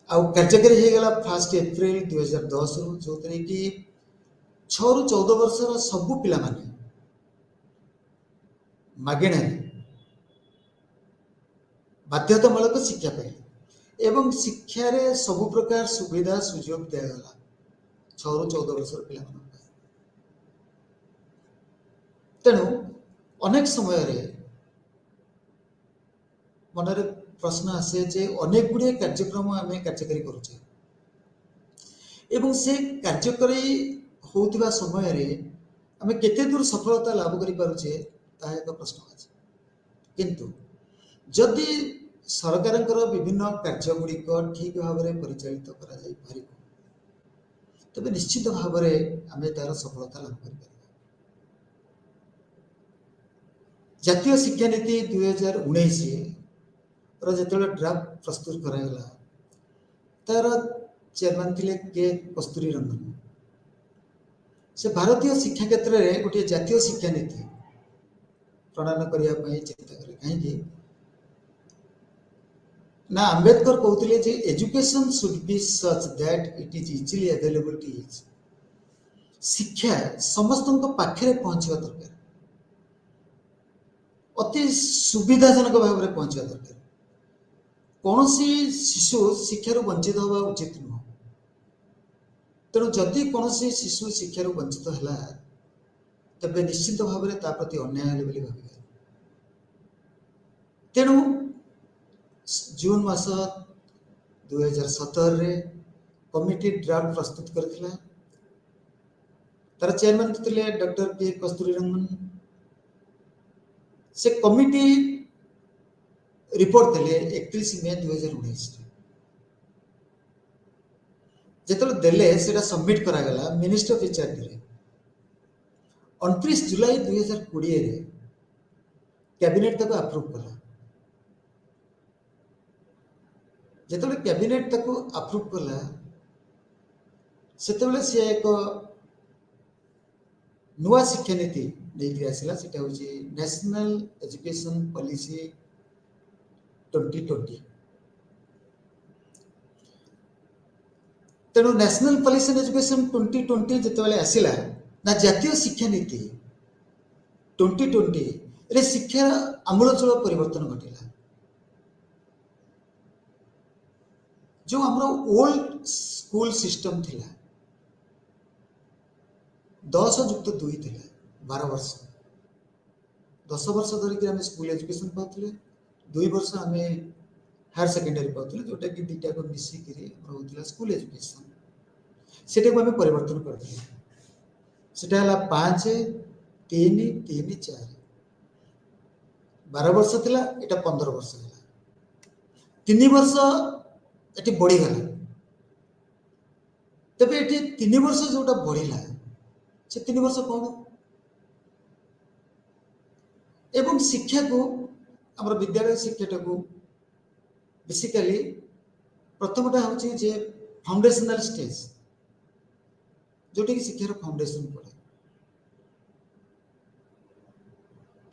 आ कार्यकारी हे गला 1 अप्रैल 2010 रु जो तरी की 6 रु 14 वर्ष रो सब पिला माने मागेणा बाध्यतामूलक शिक्षा पाइले एवं शिक्षा रे सब प्रकार सुविधा सुयोग दिया गला 6 रु 14 वर्ष पिला तेणु अनेक समय रे मनरे प्रश्न आसे जे अनेक गुड़े कार्यक्रम आम कार्यकारी करुचे एवं से कार्यकारी होउतिबा समय रे आम केते दूर सफलता लाभ करि पारुचे ता एक प्रश्न अछि किंतु जदि सरकार विभिन्न कार्यगुड़िक ठीक भाव में परिचालित करा जाई पारिबो तबे निश्चित भाव में आम तार सफलता लाभ कर जातीय शिक्षा नीति 2019 जो ड्राफ्ट प्रस्तुत कराला तार चेयरमैन थे के कस्तूरी रंगन से भारतीय शिक्षा क्षेत्र में गोटे जातीय शिक्षा नीति प्रणयन करने चिंता करें कहीं ना अंबेडकर कहते जे education should be such that it is easily available to each शिक्षा समस्त पाखे पहुंचवा दरकार अति सुविधाजनक भाव में पहुंचवा दरकार कौन शिशु शिक्षार वंचित होगा उचित नुह तेणु जदि कौन शिशु शिक्षार वंचित है तबे निश्चित भाव में प्रति अन्याय भाव तेणु जून मास 2017 रे कमिटी ड्राफ्ट प्रस्तुत करथिला तार चेयरमैन थे डॉक्टर के कस्तूरी रंगन से कमिटी रिपोर्ट देले 31 मई 2019 जेतले देले सेटा सबमिट करा गला मिनिस्टर ऑफ इंचार्ज रे 29 जुलाई 2020 रे कैबिनेट तक अप्रूव कला जिते कैबिनेट ताको अप्रूव कला सेतेबेले से एक नुआ शिक्षा नीति लेके आसिला सेटा होची नेशनल एजुकेशन पॉलिसी 2020 तेणु नेशनल पॉलिसी एजुकेशन 2020 जितेबेले आसिला ना जातीय शिक्षा नीति 2020 रे शिक्षा आमूलचूल परिवर्तन घटिला जो हमारा ओल्ड स्कूल सिस्टम थिला 10+2 थिला 12 वर्ष 10 वर्ष धरिक आम स्कूल एजुकेशन पाते 2 वर्ष आम हायर सेकेंडरी पाते जोटा कि दुटा को मिसिक होता स्कूल एजुकेशन से आम परिवर्तन करते सेटा 5 3 3 4 12 वर्ष थिला एटा 15 वर्ष है 3 वर्ष ये बढ़ीगला तेरे ये 3 वर्ष जोटा बढ़ला से 3 वर्ष कौन एवं शिक्षा को आम विद्यालय शिक्षाटा को बेसिकली प्रथमटा हूँ जे फाउंडेशनल स्टेज जोटा कि शिक्षार फाउंडेशन पड़े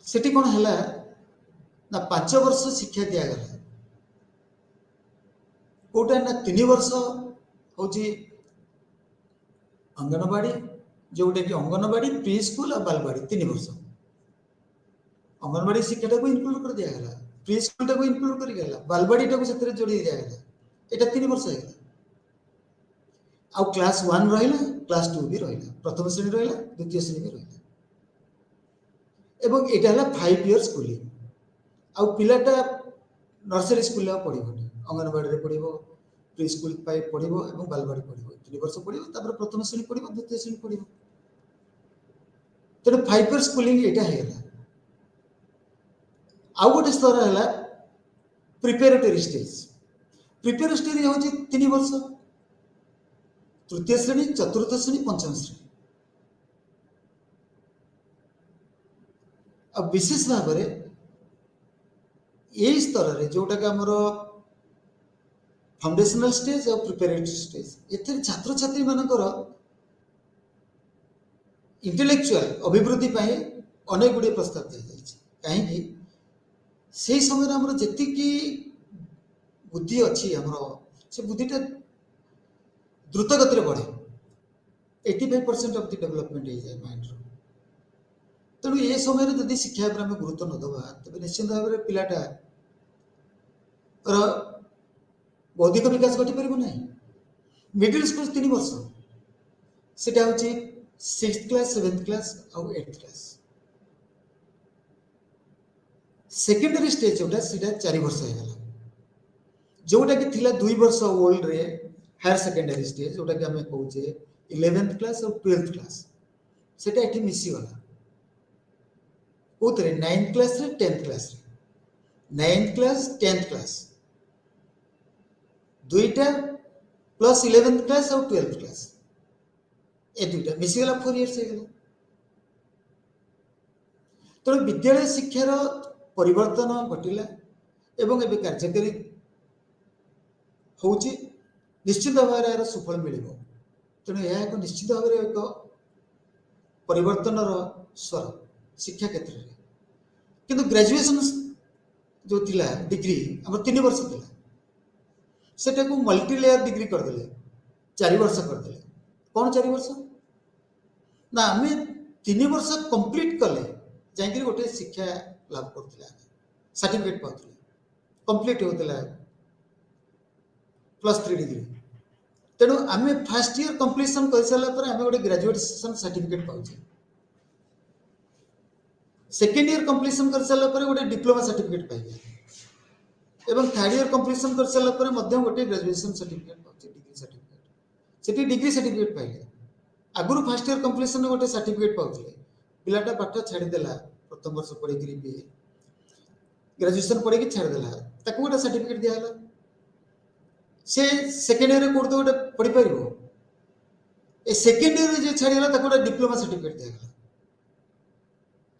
सेठी कौन है ना 5 वर्ष शिक्षा दिगला कोटा ना 3 वर्ष हूँ अंगनवाड़ी जोटा कि अंगनवाड़ी प्री स्कूल और बालवाड़ी 3 वर्ष अंगनवाड़ी शिक्षा को इनक्लूड कर दिगला प्री स्कूल टाक इनक्लूड कर गला बालवाड़ी टाक से जोड़ी दिगला यहाँ 3 वर्ष है आउ क्लास 1 रहा क्लास 2 भी रहा प्रथम श्रेणी रहा द्वितीय श्रेणी भी रहा एवं यहाँ 5 इयर स्कूलिंग आउ पिलाटा नर्सरी स्कूल पढ़ोनी अंगनवाड़ी पढ़ो प्री स्कूल पढ़ो और बालवाड़ी पढ़ो 3 वर्ष पढ़ो प्रथम श्रेणी पढ़ो द्वितीय श्रेणी पढ़ो तेणु 5 इयर स्कूलिंग यहाँ है आउ गोटे स्तर है प्रिपेरेटरी स्टेज हूँ 3 वर्ष तृतीय श्रेणी चतुर्थ श्रेणी पंचम श्रेणी अब विशेष भाव में यही स्तर में जोटा कि आमर फाउंडेशनल स्टेज और प्रिपेरेटरी स्टेज एथे छात्र छात्री मानकर इंटेलेक्चुअल अभिवृद्धि अनेक गुड़े प्रस्ताव दी जाए कहीं से समय आमर जी बुद्धि अच्छी आमर से बुद्धिटा द्रुत गति बढ़े 85% ऑफ द डेवलपमेंट हो जाए माइंड तेणु ये समय जब शिक्षा आम गुरुत्व न दबा तेज निश्चित भाव में पिलाटा बौद्धिक विकास घटी पार ना मिडिल स्कूल 3 वर्ष से हूँ 6th क्लास 7th क्लास और 8th क्लास सेकेंडरी स्टेज जोटा 4 वर्ष हो जोटा कि थिला 2 वर्ष ओल्ड रे हायर सेकेंडरी स्टेज जोटा कि आम कहे 11th क्लास और 12th क्लास से मिसीगला कौन 9th class 10th class 9th class 10th class दुईटा प्लस 11th क्लास और 12th क्लास ए दुईटा मिसीगला 4 इयर्स हो तेणु विद्यालय शिक्षार परिवर्तन घटिला एवं एवं कार्यकारी हूँ निश्चित भाव में यार सुफल मिल तेणु यह एक निश्चित भाव में एक परिवर्तन स्वर शिक्षा क्षेत्र में किंतु ग्रेजुएशन जो थिला डिग्री आम 3 वर्ष था सेटा को मल्टी लेयर डिग्री करदे 4 वर्ष करदे कौन 4 वर्ष ना आम 3 वर्ष कंप्लीट कले जाकि गोटे शिक्षा लाभ करते सर्टिफिकेट पाते कंप्लीट होता +3 डिग्री तेणु आम फर्स्ट ईयर कंप्लीशन कर सारापर आम गोटे ग्रेजुएशन सर्टिफिकेट पाचे सेकेंड ईयर कंप्लीशन कर सारापर गोटे डिप्लोमा सर्टिफिकेट पाइबे एवं थर्ड ईयर कंप्लीशन कर सारापर गोटे ग्रेजुएशन सर्टिफिकेट पाचे डिग्री सर्टिफिकेट से डिग्री सर्टिफिकेट पाइले आगुरी फर्स्ट ईयर कंप्लीशन गोटे सर्टिफिकेट पाते पिलाटा पाठ छाड़देला प्रथम वर्ष पढ़ी भी ग्रेजुएशन पढ़ी छाड़देला ताको गोटे सर्टिफिकेट दिहला से सेकेंड ईयर कोड गोटे पढ़ी पार ए सेकेंड ईयर जो छाड़गला गोटे डिप्लोमा सर्टिफिकेट दिहला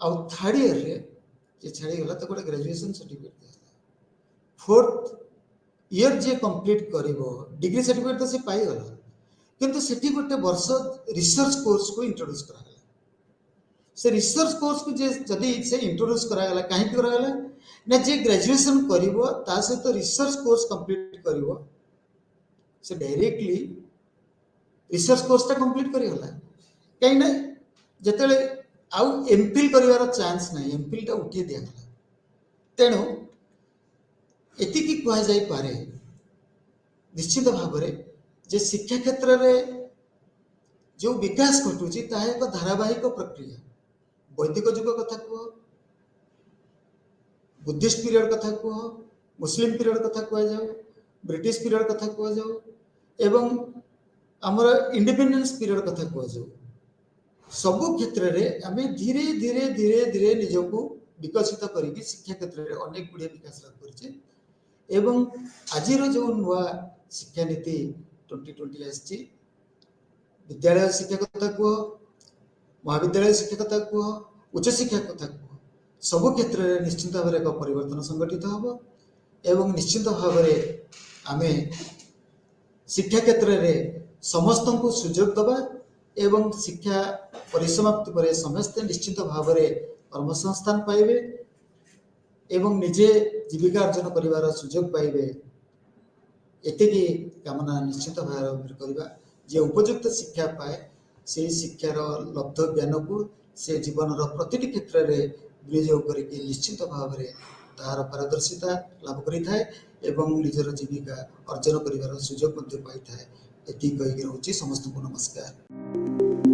आउ थर्ड ईयर रे जे छाड़गला गोटे ग्रेजुएशन सर्टिफिकेट दिहला फोर्थ ईयर जे कंप्लीट करिवो डिग्री सर्टिफिकेट तो से पाइगला किंतु सेठी गोटे वर्ष रिसर्च कोर्स को इंट्रोड्यूस करागला से रिसर्च कोर्स को जे जदि से इंट्रोड्यूस करागला काहे करागला ना जे ग्रेजुएशन करिवो ता सहित रिसर्च कोर्स कंप्लीट करिवो से डायरेक्टली रिसर्च कोर्सटा कंप्लीट करिगला कहीं ना जिते आउ एमफिल कर चांस ना एमफिलटा उठे दिगला तेणु एति कहुए निश्चित भाव में जे शिक्षा क्षेत्र में जो विकास घटुची ताहा एक धारावाहिक प्रक्रिया वैदिक जुग कथा कह बुद्धिस्ट पीरियड कथा कह मुस्लिम पीरियड कथा कहुए ब्रिटिश पीरियड कथा कहुए एवं आमर इंडिपेंडेंस पीरियड कथा कहुए सबु क्षेत्र में आम धीरे धीरे धीरे धीरे निजक विकसित करके शिक्षा क्षेत्र में अनेक गुड़े विकास लाभ करें एवं आज जो नुआ शिक्षा नीति 2020 आसी विद्यालय शिक्षा कथा कह महाविद्यालय शिक्षा कथा कह उच्च शिक्षा कथा कह सबु क्षेत्र में निश्चित भाव में एक परिवर्तन संगठित हम एवं निश्चित भाव में आम शिक्षा क्षेत्र में समस्त को सुजोग दबा एवं शिक्षा परिसमाप्ति पर समस्ते निश्चित भाव में कर्मसंस्थान पाइबे एवं निजे जीविका अर्जन करिवार सुजोग पाइबे एतिकी कामना निश्चित भाव में करबा जे उपयुक्त शिक्षा पाए से शिक्षार लब्ध ज्ञान को से जीवन प्रतिटी क्षेत्र में विनियोग करके निश्चित भाव में तार पारदर्शिता लाभ करिथाए एवं निजर जीविका अर्जन करिवार सुजोग पाई था। एति कहिके रहउची समस्त को नमस्कार।